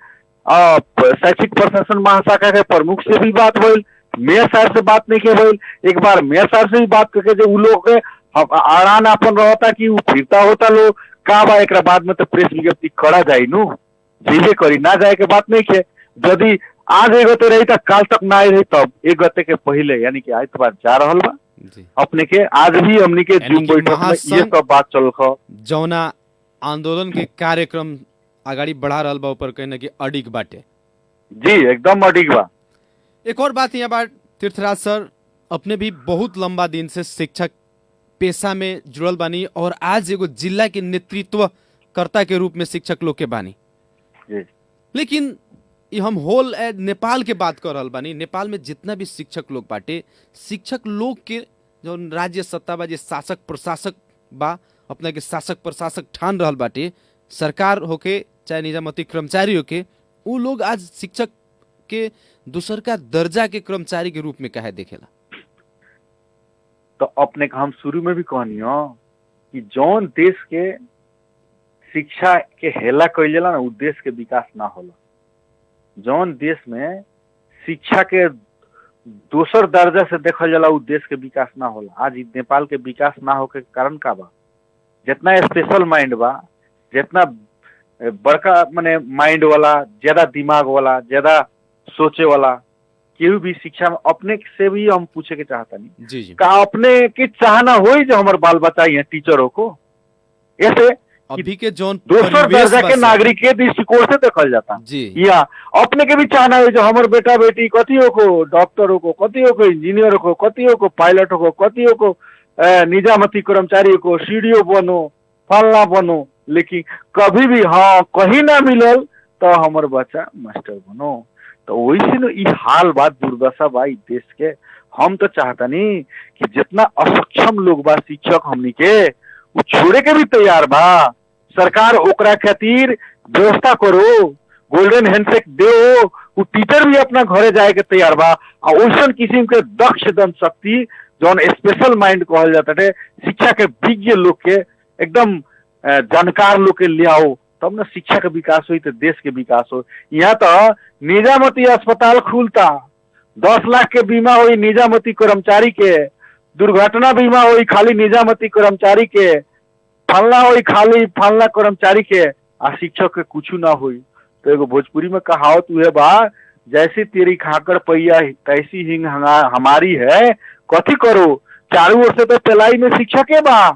शैक्षिक प्रशासन महाशाखा के प्रमुख से भी बात भइल, मेयर साहब से बात नहीं के भइल। एक बार मेयर साहब से भी बात करके जो उ लोग के आरान आपन रहता कि उ फिरता होता लोग का बा, एक बाद में तो प्रेस विज्ञप्ति करा जाई नु, जैसे करी ना जाए के बात नहीं के। यदि आज एक गते रही तो काल तक ना आई रही, तब एक गते के पहले यानी कि आइतवार जा रहल बा जी। अपने के। आज भी हमनी के यानी जूम कि बैठक में ये महासंघ सब बात चल ख जौना आंदोलन के कार्यक्रम अगाडि बढ़ा रहल बा ऊपर कहीं ना कि अडिग बाटे। जी एकदम अडिग बा। एक और बात यहाँ बात तीर्थराज सर, अपने भी बहुत लंबा दिन से शिक्षक पेशा में जुड़ल बानी और आज एगो जिला के नेतृत्व कर्ता के रूप में शिक्षक लोग के बानी। जी लेकिन ये हम होल नेपाल के बात कर रहल बानी। नेपाल में जितना भी शिक्षक लोग बाटे, शिक्षक लोग के जो राज्य सत्ता बा, जे शासक प्रशासक बा, अपना के शासक प्रशासक ठान रहल बाटे, सरकार होके चाहे निजामती कर्मचारी होके, उ लोग आज शिक्षक के दूसर का दर्जा के कर्मचारी के रूप में काहे देखेला? तो अपने का हम शुरू में भी कहनियो कि जौन देश के शिक्षा के हेला कइल जाला ना, उ देश के विकास ना होला। जौन देश में शिक्षा के दोसर दर्जा से देखल जाला, उ देश के विकास ना होला। आज नेपाल के विकास ना होके कारण का बा? जितना स्पेशल माइंड बा, जितना बड़का माने माइंड वाला, ज्यादा दिमाग वाला, ज्यादा सोचे वाला केहू भी शिक्षा में अपने से भी हम पूछे के चाहता नहीं जी जी। का अपने के चाहना होई जो हमारे बाल बच्चा यहाँ टीचरों को ऐसे अभी के जौन दोसर परिवेश दर्जा बा के सर, नागरिक के दृष्टिकोण से देखल जाता जी या अपने के भी चाहना है जो हमारे बेटा बेटी कतियों को डॉक्टरों को, कतियों को इंजीनियर को, कतियों को पायलट को, कतियों को निजामती कर्मचारी को, सीडीओ बनो, फलना बनो, लेकिन कभी भी हाँ कहीं ना मिलल तो हमारे बच्चा मास्टर बनो। तो वैसे न ई हाल बात दुर्दशा बा ई देश के। हम तो चाहता नहीं कि जितना असक्षम लोग बा शिक्षक हमनी के वो छोड़े के भी तैयार बा। सरकार ओकरा खातिर व्यवस्था करो, गोल्डन हैंडशेक दो, वो टीचर भी अपना घरे जाए के तैयार बा। और वैसन किस्म के दक्ष जनशक्ति जौन स्पेशल माइंड कहल जाता है, शिक्षा के विज्ञ लोग के, एकदम जानकार लोग के ले आओ, तब ना शिक्षा का विकास हुई तो देश के विकास हो। यहाँ तो निजामती अस्पताल खुलता, 10 लाख के बीमा हुई निजामती कर्मचारी के, दुर्घटना बीमा हुई खाली निजामती कर्मचारी के, फलना हुई खाली फलना कर्मचारी के, आ शिक्षक के कुछ ना हुई। तो एगो भोजपुरी में कहावत हुए बा, जैसी तेरी खाकर पैया तैसी हिंग हमारी है, कथी करो, चारों ओर से तो पेलाई में शिक्षक है बा,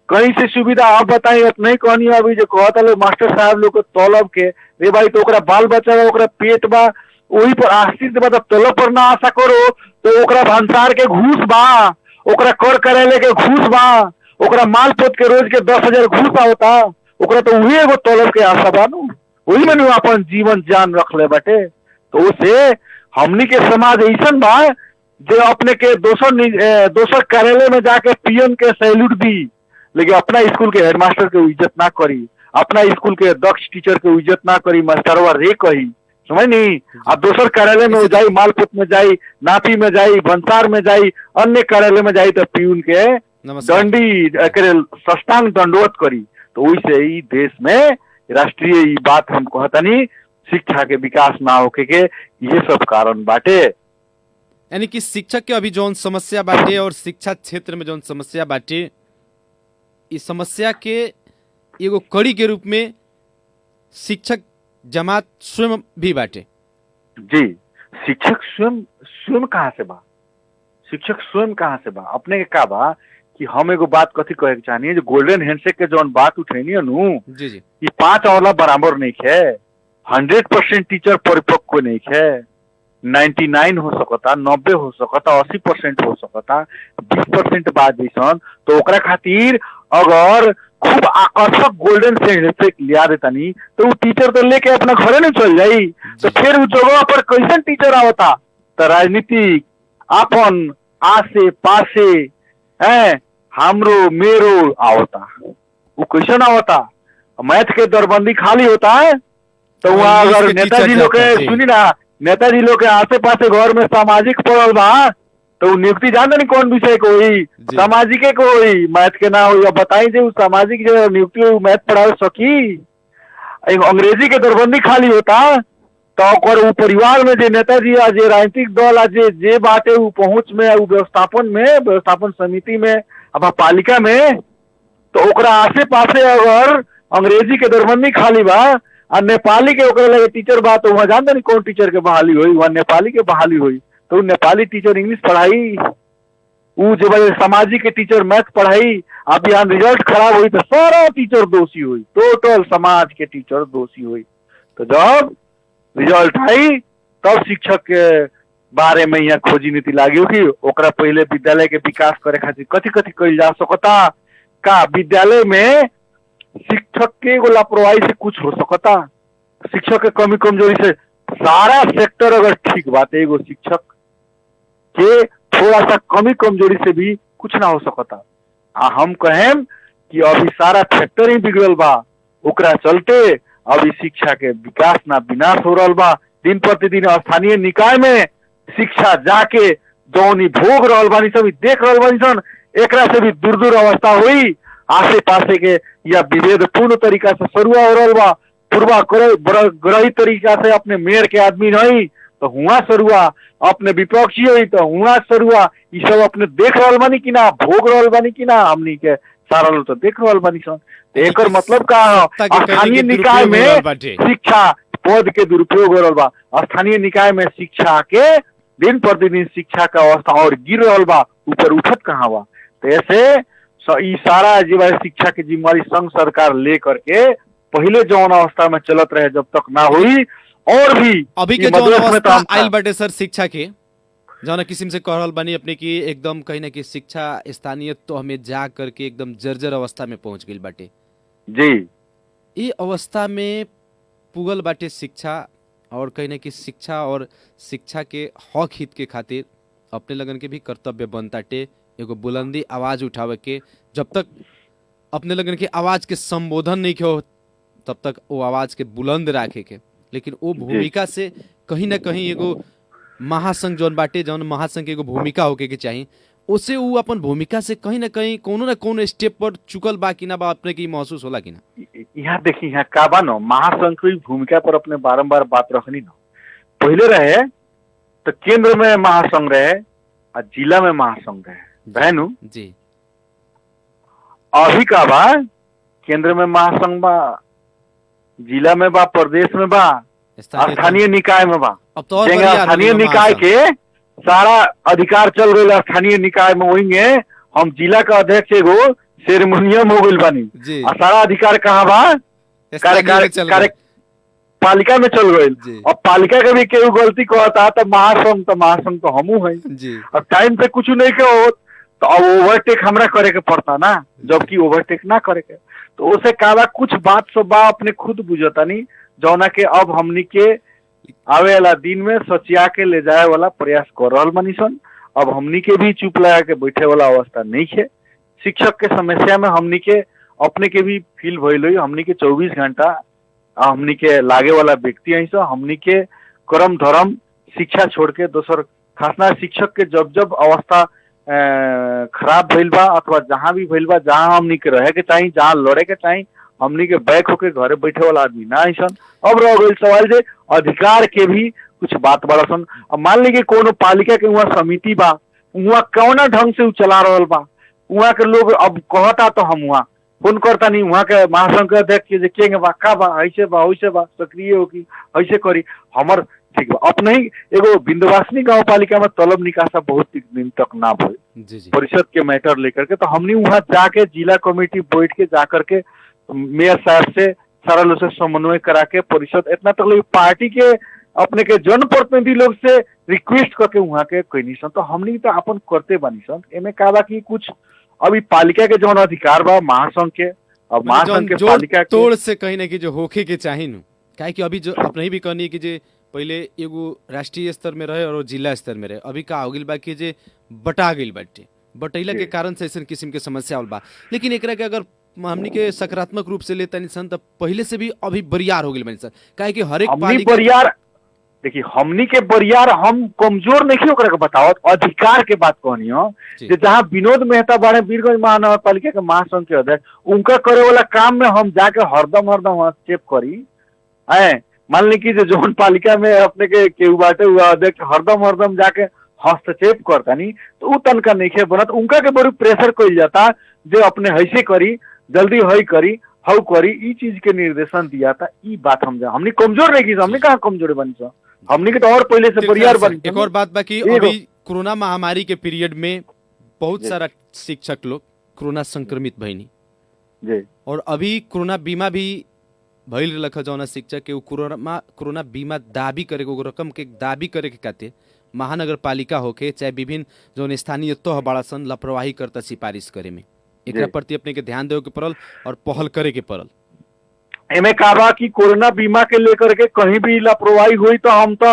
कहीं से सुविधा आप बताई नहीं कहनी। अभी जो कहता लोग मास्टर साहब लोग को तलब के रे भाई, तो ओकरा बाल बच्चा बा, ओकरा पेट बा, वही पर आश्रित बा, तलब पर ना आशा करो तो ओकरा भंसार के घूस बा, ओकरा कर करेले के घूस बा, ओकरा माल पोत के रोज के 10,000 घूस आवता, ओकरा तो वही एगो तलब के आशा बा नु, वही में अपन जीवन जान रख ले बाटे। तो उसे हमनी के समाज ऐसन बा जो अपने के दोसर कार्यालय में जाके पीएम के सैल्यूट दी, लेकिन अपना स्कूल के हेडमास्टर के इज्जत ना करी, अपना स्कूल के दक्ष टीचर के इज्जत ना करी, मास्टरवा रे कही, समझ नहीं। अब दोसर कार्यालय में जाई, मालपुत में जाई, नापी में जाई, भंसार में जाई, अन्य कार्यालय में जाई तो पीयून के दंडी सष्टांग दंडवत करी। तो वैसे ही देश में राष्ट्रीय ई बात हम कहतनी शिक्षा के विकास ना होके के ये सब कारण बाटे। यानी कि शिक्षक के अभी जौन समस्या बाटे और शिक्षा क्षेत्र में जौन समस्या बाटे, इस समस्या के एगो कड़ी के रूप में शिक्षक जमात स्वयं भी बाटे। जी, शिक्षक स्वयं कहाँ से बा? शिक्षक स्वयं कहाँ से बा? अपने के का बा कि हम एगो बात कथी कहे के चाहनी है, जो गोल्डन हैंडशेक के जौन बात उठेनी है नु, जी जी, ये 5 वाला बराबर नहीं है। 100% टीचर परिपक्व नहीं है। 99 हो सकता, 90 हो सकता, 80% हो सकता, 20% बाद जैसन। तो ओकरा खातिर अगर खूब आकर्षक गोल्डन हैंडशेक लिया देता नहीं तो वो टीचर तो लेके अपना घरे नहीं चल जाई। तो फिर उस जगह पर कैसन टीचर आवता? तो राजनीतिक अपन आसे पासे है हमरो मेरो आवता, वो क्वेश्चन आवता। मैथ के दरबंदी खाली होता है तो वहाँ अगर नेताजी लोग के सुनी ना, नेताजी लोग के आसे पासे घर में सामाजिक पड़ल बा तो नियुक्ति जानते नहीं कौन विषय को हुई, सामाजिक को हुई, मैथ के ना हुई। अब बताई जो सामाजिक जो नियुक्ति हुई मैथ पढ़ा सकी। अंग्रेजी के दरबंदी खाली होता तो वो परिवार में जो नेताजी आज राजनीतिक दल आज जे बाटे वो पहुंच में व्यवस्थापन में व्यवस्थापन समिति में अब पालिका में तो ओकरा आसे पासे अगर अंग्रेजी के दरबंदी खाली बा और नेपाली के ओकरा लगे टीचर बा तो वहाँ जानते नहीं कौन टीचर के बहाली हुई, वहाँ नेपाली के बहाली हुई तो नेपाली टीचर इंग्लिश पढ़ाई, वो जो सामाजिक के टीचर मैथ पढ़ाई। अब यहाँ रिजल्ट खराब हुई तो सारा टीचर दोषी हुई, टोटल समाज के टीचर दोषी हुई। तो जब रिजल्ट आई तब शिक्षक के बारे में यहाँ खोजी नीति लागी कि ओकरा पहले विद्यालय के विकास करे खातिर कथी कथी कइल जा सकता, का विद्यालय में शिक्षक के एगो लापरवाही से कुछ हो सकता, शिक्षक के कमी कमजोरी से सारा सेक्टर अगर ठीक बात है एगो शिक्षक के थोड़ा सा कमी कमजोरी से भी कुछ ना हो सकता। हम कहें कि अभी सारा सेक्टर ही बिगड़ल बा, ओकरा चलते अभी शिक्षा के विकास ना विनाश हो रहा बा। दिन प्रतिदिन स्थानीय निकाय में शिक्षा जाके जौनी भोग रहल बानी सब देख रहल बानी सन, एकरा से भी दूर दूर अवस्था हुई। आसे पासे के या विभेद पूर्ण तरीका से सरुआ हो रहा बा, पूर्वाग्रही तरीका से अपने मेयर के आदमी नहीं तो हुआ सरुआ, अपने विपक्षी हुई तो हुआ सरुआ, ये सब अपने देख रहल बानी कि ना, भोग रहल बानी कि ना, हमनी के सारा लोग तो देख रहल बानी सन। एक मतलब का स्थानीय निकाय में शिक्षा पद के दुरुपयोग हो रहा बा, स्थानीय निकाय में शिक्षा के दिन प्रतिदिन शिक्षा का अवस्था और गिर रहा बा, ऊपर उठत कहाँ बा। तो ऐसे सारा जो शिक्षा की जिम्मेवारी संघ सरकार ले करके पहले जौन अवस्था में चलत रहे जब तक ना हुई और भी अभी के जौन अवस्था आइल बाटे सर शिक्षा के जौन किस्म से कहल बानी अपने की एकदम कहीं ना कहीं शिक्षा स्थानीय तो हमें जा करके एकदम जर्जर अवस्था में पहुंच गई बाटे जी। ये अवस्था में पुगल बाटे शिक्षा और कहीं ना कहीं शिक्षा और शिक्षा के हक हित के खातिर अपने लगन के भी कर्तव्य बनताटे एगो बुलंदी आवाज उठावे के। जब तक अपने लगन के आवाज के संबोधन नहीं हो तब तक वो आवाज के बुलंद राखे के, लेकिन वो भूमिका से कहीं ना कहीं एगो महासंघ जौन बाटे जौन महासंघ के एगो भूमिका होके के चाहिए उसे वो अपन भूमिका से कहीं ना कहीं कोनो ना कोनो स्टेप पर चुकल बा कि ना बा अपने की महसूस होला कि ना। यहाँ देखिए यहाँ का बा न महासंघ की भूमिका पर अपने बारंबार बात रखनी न, पहले रहे तो केंद्र में महासंघ रहे और जिला में महासंघ रहे बहनू जी। अभी का बा केंद्र में महासंघ बा, जिला में बा, प्रदेश में बा, स्थानीय निकाय में बा। अब तो स्थानीय निकाय के सारा अधिकार चल रहा स्थानीय निकाय में वही हम जिला का अध्यक्ष एगो सेरेमोनियम हो गई बानी और सारा अधिकार कहाँ बा पालिका में चल गई। अब पालिका के भी केहू गलती कहता तो महासंघ तो हमू है और टाइम पे कुछ नहीं के तो अब ओवरटेक हमरा करे के पड़ता ना, जबकि ओवरटेक ना करे के तो उसे काला कुछ बात सब बा अपने खुद बुझता नहीं जौना के अब हमनी के आवे वाला दिन में सचिया के ले जाए वाला प्रयास कर रहा बानी सन। अब हमनी के भी चुप लगा के बैठे वाला अवस्था नहीं है। शिक्षक के समस्या में हमनी के अपने के भी फील भइल हुई, हमनी के 24 घंटा हमनी के लागे वाला व्यक्ति है सो हमनी के कर्म धर्म शिक्षा छोड़ के दोसर खासना शिक्षक के जब अवस्था खराब भइल बा अथवा जहाँ भी भइल बा जहाँ हमनी के रहे के चाहिए जहाँ लड़े के चाहिए हमनी के बैक होके घरे बैठे वाला आदमी ना ऐसा। अब रह गई सवाल जे अधिकार के भी कुछ बात बड़ा सन। अब मान लीजिए कोनो पालिका के वहाँ समिति बा, वहाँ कौना ढंग से चला रहा बा, वहाँ के लोग अब कहता तो हम वहाँ फोन करता नहीं, वहाँ के महासंघ के अध्यक्ष देखेंगे बा का बा ऐसे बा वैसे बा सक्रिय होगी ऐसे करी हमर ठीक बा। अपने ही एगो बिंदवासिनी गाँव पालिका में तलब निकासा बहुत दिन तक ना भइल परिषद के मैटर लेकर के, तो हमने वहाँ जाके जिला कमेटी बैठ के जाकर के मेयर साहब से सारा लोग से समन्वय करा के परिषद इतना तक पार्टी के अपने के जनप्रतिनिधि लोग से रिक्वेस्ट करके वहाँ के कहनी सन। तो हमने तो अपन करते बानी सन। एमे का बा कि कुछ अभी पालिका के जौन अधिकार बा महासंघ के, अब महासंघ के पालिका तोड़ से कहीं ना कहीं जो होखे के चाहिए नु काहे कि अभी जो अपने ही भी कहनी कि जे पहले एगो राष्ट्रीय स्तर में रहे और जिला स्तर में रहे, अभी का हो गइल बा कि जे बटा गइल बाटे, बटैला के कारण से ऐसे किस्म के समस्या होल बा। लेकिन एकरा के अगर हमनी के सकारात्मक रूप से लेता नहीं सन, तब पहले से भी अभी बरियार हो गइल बनी सन, काहे कि हर एक बरियार देखिए हमनी के बरियार हम कमजोर नहीं ओकरा के बतावत, अधिकार के बात कहनी हो जे जहाँ विनोद मेहता बाड़े वीरगंज महानगर पालिका के महासंघ के अध्यक्ष, उनका करे वाला काम में हम जाके हरदम हस्तक्षेप करी। मान ली कि जोन पालिका में अपने के केहू बाटे हुआ अध्यक्ष हरदम जाके हस्तक्षेप करता नहीं, तो उ तनका नहीं बनत, उनका के बड़ी प्रेशर कइल जाता जो अपने हैसे करी, जल्दी हई करी, हऊ करी, ई चीज के निर्देशन दिया था। ई बात हमने कमजोर नहीं की, हमने कहाँ कमजोर बनी, हमने के तो और पहले से बरियार बनी। एक और बात बाकी, अभी कोरोना महामारी के पीरियड में बहुत सारा शिक्षक लोग कोरोना संक्रमित भइनी जी, और अभी कोरोना बीमा भी भइल रख जौना शिक्षक के कोरोना बीमा दावी करे के रकम के दावी करे के खातिर महानगर पालिका होके चाहे विभिन्न जौन स्थानीय तह बड़ा सन लापरवाही करता सिफारिश करे में, एक प्रति अपने के ध्यान देवे के पड़ल और पहल करे के पड़ल। एमे का बा कि कोरोना बीमा के लेकर के कहीं भी लापरवाही हुई तो हम तो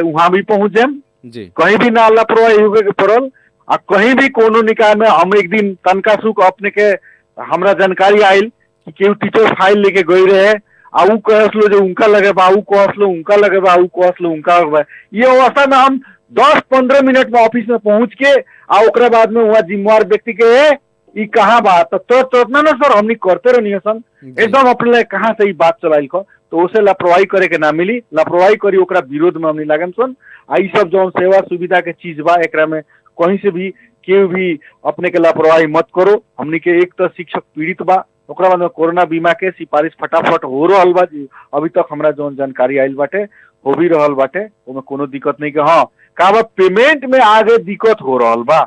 वहां भी पहुंच जाएम जी, कहीं भी ना लापरवाही होके के पड़ल, आ कहीं भी कोनो निकाय में हम एक दिन तनका सुख अपने के हमरा जानकारी आयल कि केहू टीचर फाइल लेके गई रहे, आ ऊ कहसलो जो उनका लगे बा, ऊ कहसलो उनका लगे बा, ऊ कहसलो उनका लगे बा। ये अवस्था में हम 10-15 मिनट में ऑफिस में पहुंच के आ ओकरा बाद में वहाँ जिम्मेवार व्यक्ति के ई कहाँ बा तो ना सर हमनी करते रहनी सन, एकदम अपने कहाँ से ई बात चलाइल को, तो उसे लापरवाही करे के ना मिली, लापरवाही करी ओकरा विरोध में हमनी लागन सन। आ ई सब जो सेवा सुविधा के चीज बा एकरा में कहीं से भी केहू भी अपने के लापरवाही मत करो। हमनी के एक तो शिक्षक पीड़ित बा, ओकरा बाद में कोरोना बीमा के सिफारिश फटाफट हो रहल बा, अभी तक हमरा जो जानकारी आयल बाटे हो भी रहल बाटे, ओमे कोनो दिक्कत नहीं के। हाँ का बा पेमेंट में आगे दिक्कत हो रहल बा,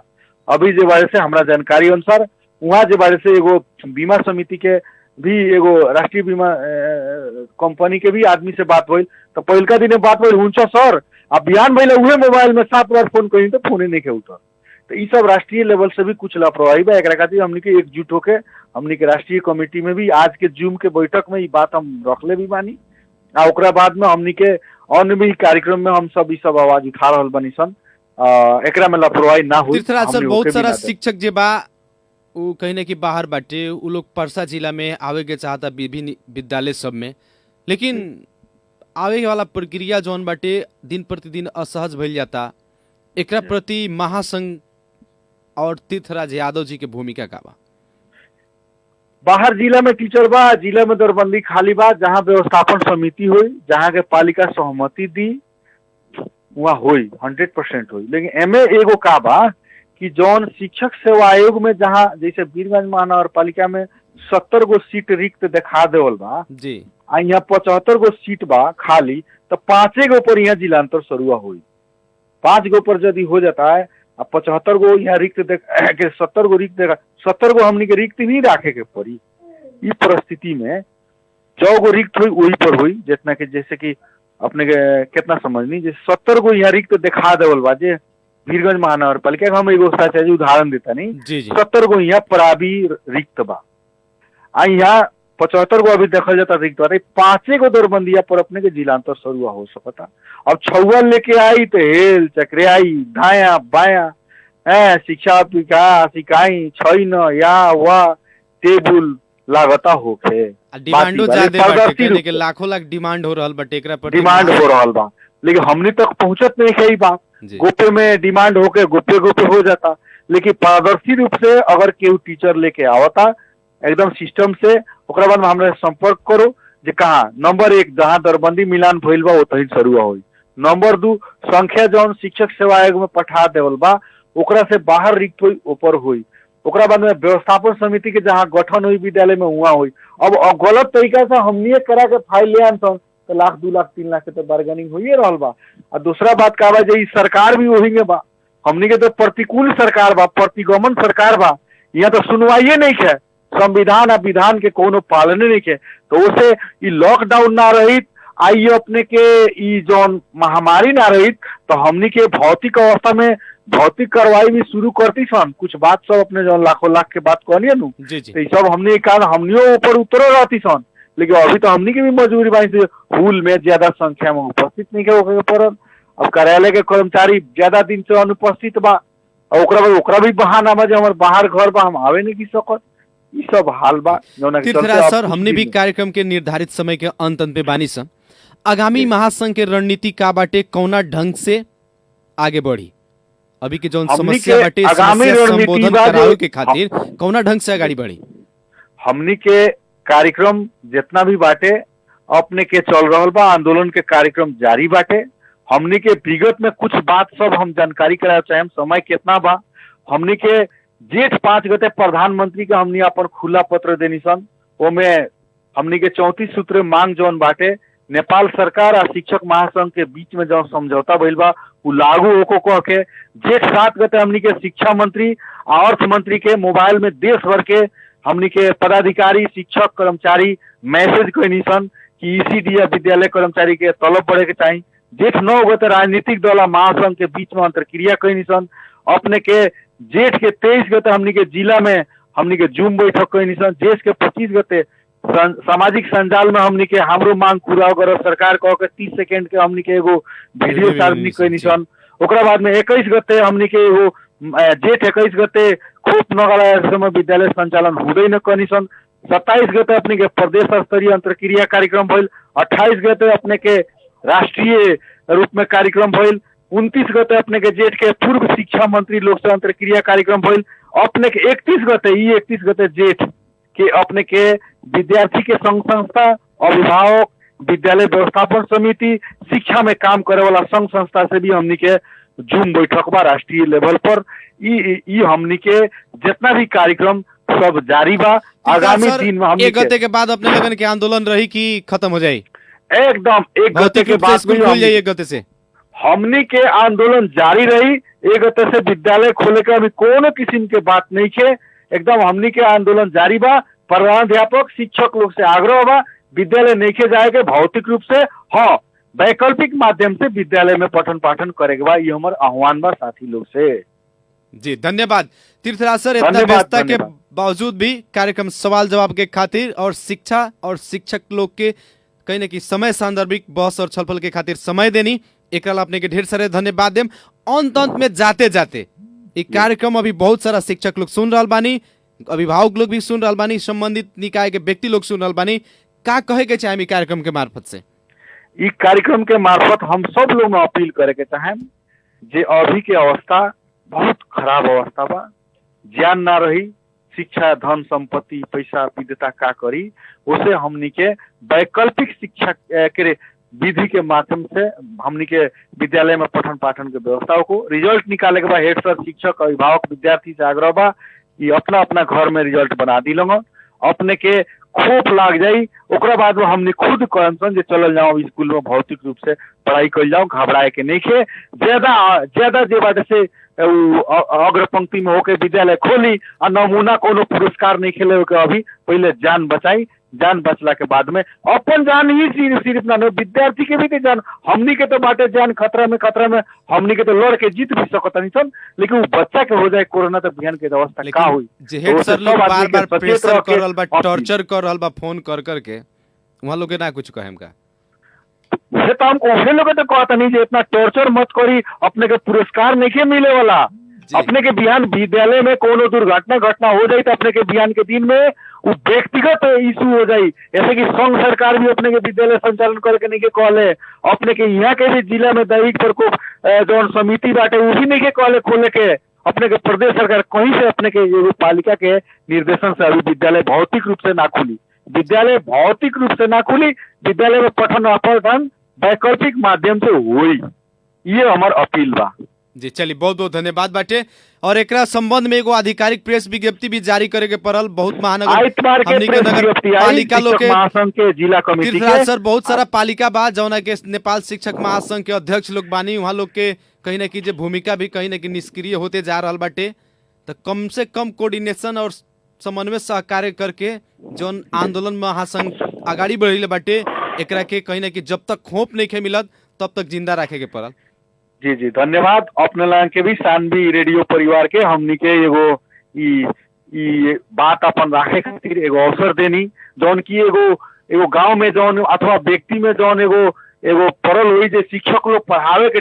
अभी जे बारे से हमरा जानकारी अनुसार वहाँ जे बारे से एगो बीमा समिति के भी एगो राष्ट्रीय बीमा कंपनी के भी आदमी से बात भइल, तो पहिलका दिन बात भइल हुंचा सर, अब बिहान भइल उहे मोबाइल में 7 बार फोन करी तो फोने नहीं के उठल। तो ई सब राष्ट्रीय लेवल से भी कुछ लापरवाही बा, एकरा खातिर हमनी के एकजुट होके हमनी के राष्ट्रीय कमेटी में भी आज के जूम के बैठक में ई बात हम रखले भी बानी, आ ओकरा बाद में हमनी के अन्य भी कार्यक्रम में हम सब ई सब आवाज उठा रहल बनी सन, एकरा में लापरवाही ना हो। बहुत सारा शिक्षक जे बा उ कहीं ना कि बाहर बाटे, उ लोग परसा जिला में आवे के चाहता विभिन्न विद्यालय सब में, लेकिन आवे वाला प्रक्रिया जौन बाटे दिन प्रतिदिन असहज भइल जाता। एकरा प्रति महासंघ और तीर्थराज यादव जी के भूमिका का बा? बाहर जिला में टीचर बा, जिला में दरबंदी खाली बा, जहाँ व्यवस्थापन समिति हुई, जहाँ के पालिका सहमति दी वहाँ हुई 100% हुई। लेकिन एमे एगो का बा कि जौन शिक्षक सेवा आयोग में जहाँ जैसे वीरगंज महानगर पालिका में 70 गो सीट रिक्त दिखा देवल बा जी, आ यहाँ 75 गो सीट बा खाली, तो 5 गो पर यहाँ जिलांतर शुरू हुई। 5 गो पर यदि हो जाता है, अब 75 गो यहाँ रिक्त के 70 गो रिक्त देखा, 70 गो हमनी के रिक्त नहीं रखे के पड़ी। इस परिस्थिति में 100 गो रिक्त हुई वही पर हुई, जितना कि जैसे कि अपने के कितना समझनी, जैसे 70 गो यहाँ रिक्त दिखा देवल बा, जे वीरगंज महानगर पालिका हम एगो सच्चाई उदाहरण देता नहीं, 70 गो यहाँ पराबी रिक्त बा, आ यहाँ 75 गो अभी देखल जाता रिक्त बा, 5 गो दरबंदिया पर अपने के जिलांतर शुरू हो सकता। अब छुआ लेके आई तो हेल चक्रियाई दाया बाया शिक्षा विकास इकाई छैन या वा टेबुल लागता होखे, डिमांडो ज्यादा बाटे के लाखों लाख डिमांड हो रहल बाटे, एकरा पर डिमांड हो रहल बा, लेकिन हमनी तक पहुंचत नहीं है। बात गोपे में डिमांड होके गोपे हो जाता, लेकिन पारदर्शी रूप से अगर केहू टीचर लेके आवता एकदम सिस्टम से, ओकरा बाद में हमरा संपर्क करो जे कहाँ नंबर 1 जहाँ दरबंदी मिलान भइल बा ओतही शुरू होई, नंबर 2 संख्या जौन शिक्षक सेवा आयोग में पठा देवल बा ओकरा से बाहर रिक्त हुई ऊपर हुई, ओकरा बाद में व्यवस्थापन समिति के जहाँ गठन हुई विद्यालय में हुआ हुई। अब गलत तरीका से हमनी करा के फाइल ले आन तो लाख 2 लाख 3 लाख के तो बार्गेनिंग हुई रहल बा। और दूसरा बात का बा जे सरकार भी वही में बा, हमनी के तो प्रतिकूल सरकार बा, प्रतिगमन सरकार बा, यहाँ तो सुनवाइए नहीं है, संविधान और विधान के कोनो पालने नहीं है। तो उसे ये लॉकडाउन ना रही, आइए अपने के ये जो महामारी ना रही, तो हमनी के भौतिक अवस्था में भौतिक कार्रवाई भी शुरू करती सन। कुछ बात सब अपने जो लाखों लाख के बात कहनी नु, तो सब हमने कारण हमनियों ऊपर उतरो रहती सन, लेकिन अभी तो हमनी के भी मजबूरी बाई से हुल में ज्यादा संख्या में उपस्थित नहीं होके पड़ल। अब कार्यालय के कर्मचारी ज्यादा दिन से अनुपस्थित बा, और ओकरा भी बहाना बा जे हमर बाहर घर बा, हम आवे नहीं की सकत। ई सब हाल बा जौना के चलते तीर्थराज सर, हमने भी कार्यक्रम के निर्धारित समय के अंत पे बानी सन। आगामी महासंघ के रणनीति का बाटे, कौना ढंग से आगे बढ़ी? अभी के जौन समस्या बाटे, समस्या संबोधन करावे के खातिर कौना ढंग से आगे बढ़ी? हमनी के कार्यक्रम जितना भी बाटे अपने के चल रहल बा, आंदोलन के कार्यक्रम जारी बाटे। हमनी के विगत में कुछ बात सब हम जानकारी करावे चाहे, समय कितना बा। हमनी के जेठ 5 गते प्रधानमंत्री के हमनी अपन खुला पत्र देनी सन, ओमे हमनी के 34 सूत्रीय मांग जौन बाटे नेपाल सरकार और शिक्षक महासंघ के बीच में जौन समझौता भइल बा उ लागू होको कह के जेठ 7 गते हमनी के शिक्षा मंत्री और अर्थ मंत्री के मोबाइल में देश भर के हमनी के पदाधिकारी, शिक्षक, कर्मचारी मैसेज कैनी सन कि ईसीडी या विद्यालय कर्मचारी के तलब बढ़े के चाहिए। जेठ 9 गते राजनीतिक दल महासंघ के बीच में अंतरक्रिया कैनी सन। अपने के जेठ के 23 गते हमनी के जिला में हमनी के जूम बैठक कैनी सन। जेठ के 25 गते सामाजिक संजाल में हमनी के हमरो मांग पूरा कर सरकार कह के 30 सेकंड के हमनी के एगो वीडियो सार्वजनिक कैनी सन। ओकरा बाद में 21 गते हमनी के एगो जेठ 21 गते खोप नगला में विद्यालय संचालन हुँदै न कैनी सन। 27 गते अपने के प्रदेश स्तरीय अंतरक्रिया कार्यक्रम भइल। 28 गते अपने के राष्ट्रीय रूप में कार्यक्रम भइल। 29 गते अपने के जेठ के पूर्व शिक्षा मंत्री लोग से अंतरक्रिया कार्यक्रम भइल। अपने के 31 गते जेठ के अपने के विद्यार्थी के संघ संस्था, अभिभावक, विद्यालय व्यवस्थापन समिति, शिक्षा में काम करे वाला संघ संस्था से भी हमनी के जूम बैठक बा राष्ट्रीय लेवल पर। ई हमनी के जितना भी कार्यक्रम सब जारी बा। आगामी दिन में हम 1 गते के बाद अपने लगन के आंदोलन रही कि खत्म हो जाई? एकदम 1 गते के बाद स्कूल खुल जाई। 1 गते से हमनी के आंदोलन जारी रही। 1 गते से विद्यालय खोले के अभी कोनो किस्म के बात नहीं है। एकदम हमनी के आंदोलन जारी बा। प्रधानाध्यापक, शिक्षक लोग से आग्रह बा विद्यालय नहीं के जाएगा भौतिक रूप से, हाँ वैकल्पिक माध्यम से विद्यालय में पठन पाठन करेगा बा। ये हमारे आह्वान बा साथी लोग से। जी धन्यवाद तीर्थराज सर, इतना व्यस्तता के बावजूद भी कार्यक्रम सवाल जवाब के खातिर और शिक्षा और शिक्षक लोग के कहीं ना कहीं समय सांदर्भिक बहस और छलफल के खातिर समय देनी, एक अपने के ढेर सारे धन्यवाद देम। अंत में जाते जाते एक कार्यक्रम अभी बहुत सारा शिक्षक लोग सुन रहा बानी, अभिभावक लोग भी सुन रहा बानी, संबंधित निकाय के व्यक्ति लोग सुन रहा बानी, का कहे के चाहे कार्यक्रम के मार्फत से? इस कार्यक्रम के मार्फत हम सब लोग में अपील करे के चाहे जे अभी के अवस्था बहुत खराब अवस्था बा, ज्ञान ना रही, शिक्षा, धन संपत्ति, पैसा विद्यता का करी, उसे हमनी के वैकल्पिक शिक्षा के विधि के माध्यम से हमनी के विद्यालय में पठन पाठन के व्यवस्था को रिजल्ट निकाले के बाद हेड सर, शिक्षक, अभिभावक, विद्यार्थी से आग्रह बा कि अपना अपना घर में रिजल्ट बना दी लोग, अपने के खोप लाग जाई। ओकरा बाद में हमने खुद कहन जे चलल जाओ स्कूल में भौतिक रूप से पढ़ाई कर जाओ, घबराए के नहीं खे। ज्यादा जे बात से अग्र पंक्ति में होके विद्यालय खोली और नमूना कोनो पुरस्कार नहीं खेले के अभी पहले जान बचाई। जान बचला के बाद में अपन जान ही सिर्फ ना विद्यार्थी के भी जान, हमनी के तो बाटे जान खतरा में हमनी के तो लड़ के जीत भी सकत नहीं सन, लेकिन वो बच्चा के हो जाए कोरोना तो बिहान के अवस्था का हुई। हेड सर लोग बार-बार प्रेशर कर रहल बा, टॉर्चर कर रहल बा फोन कर के, वहां लोग के ना कुछ कहेम का? उसे तो हम ओहे लोग तो कहता नहीं जे इतना टॉर्चर मत करी, अपने के पुरस्कार नहीं के मिले वाला। अपने के बिहान विद्यालय में कोनो दुर्घटना हो जाए तो अपने के बिहान के दिन में वो व्यक्तिगत इशू हो जाए। ऐसे कि संघ सरकार भी अपने के विद्यालय संचालन करके नहीं के कहले, अपने के यहाँ के भी जिला में दैनिक प्रकोप जो समिति बाटे वो भी नहीं के कहले खोले के। अपने के प्रदेश सरकार कहीं से अपने के एगो पालिका के निर्देशन से अभी विद्यालय भौतिक रूप से ना खुली, विद्यालय भौतिक रूप से ना खुली, विद्यालय में पठन पाठन वैकल्पिक माध्यम से हुई। ये हमार अपील बा। जी चलिए, बहुत बहुत धन्यवाद बाटे। और एकरा संबंध में एगो आधिकारिक प्रेस विज्ञप्ति भी जारी करे के पड़ल। बहुत महानगर पालिका लोग के जिला कमेटी के सर बहुत सारा पालिका बा जौना के नेपाल शिक्षक महासंघ के अध्यक्ष लोग बानी, वहाँ लोग के कहीं ना कहीं भूमिका भी कहीं ना कहीं निष्क्रिय होते जा रहा बाटे। तो कम से कम कोऑर्डिनेशन और समन्वय सहकार्य करके जौन आंदोलन महासंघ आगाड़ी बढ़ी बाटे, एकरा के कहीं ना कहीं जब तक खोप नहीं खे मिलत तब तक जिंदा रखे के पड़ल। जी जी धन्यवाद। अपने लाइन के भी सानवी रेडियो परिवार के हमनी के एगो ई बात अपन राखे खातिर एगो अवसर देनी, जौन की एगो एगो गांव में जौन अथवा व्यक्ति में जौन एगो पड़ल हुई जे शिक्षक लोग पढ़ावे के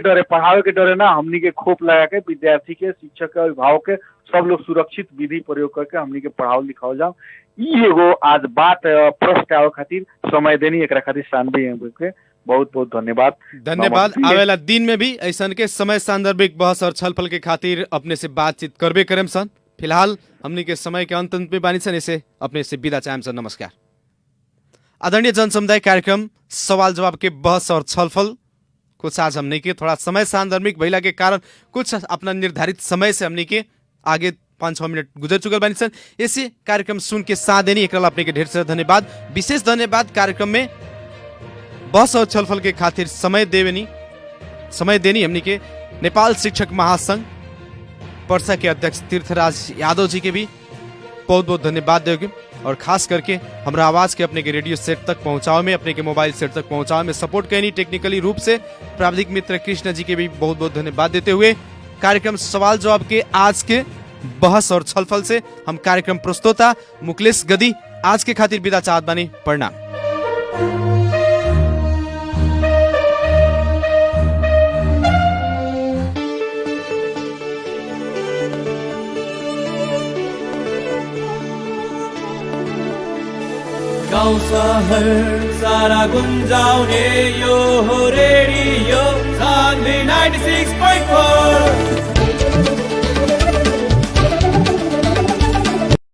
डरे ना, हमनी के खोप लगा के विद्यार्थी के, शिक्षक के, अभिभावक के सब लोग सुरक्षित विधि प्रयोग करके हमनी के पढ़ाओ लिखाओ जाओ। ई एगो आज बात प्रश्न आवे खातिर समय देनी, एकरा खातिर सानवी के बहुत बहुत धन्यवाद। आवेला दिन में भी ऐसा के समय सांदर्भिक बहस और छलफल के खातिर अपने से बातचीत करबे करेम सन। फिलहाल हमनी के समय के अंत में बानी सन, इसे अपने से विदा चाहेम सन। नमस्कार। आदरणीय जन समुदाय, कार्यक्रम सवाल जवाब के बहस और छलफल कुछ आज हमने के थोड़ा समय सांदर्भिक भइला के कारण कुछ अपना निर्धारित समय से हमने के आगे 5-6 मिनट गुजर चुकल बानी सन। इसी कार्यक्रम सुन के साथ देनी एकरा अपने के ढेर सारा धन्यवाद। विशेष धन्यवाद कार्यक्रम में बहस और छलफल के खातिर समय देनी हमने के नेपाल शिक्षक महासंघ पर्सा के अध्यक्ष तीर्थराज यादव जी के भी बहुत बहुत धन्यवाद देंगे। और खास करके हमारा आवाज के अपने के रेडियो सेट तक पहुंचाओ में, अपने के मोबाइल सेट तक पहुंचाओ में सपोर्ट करनी टेक्निकली रूप से प्राविधिक मित्र कृष्ण जी के भी बहुत बहुत धन्यवाद देते हुए कार्यक्रम सवाल जवाब के आज के बहस और छलफल से हम कार्यक्रम प्रस्तोता मुकलेश गदी आज के खातिर विदा चाहत बानी। प्रणाम। गाउँ सहर सारा गुन्जाउने यो हो रेडियो सान्वी 96.4।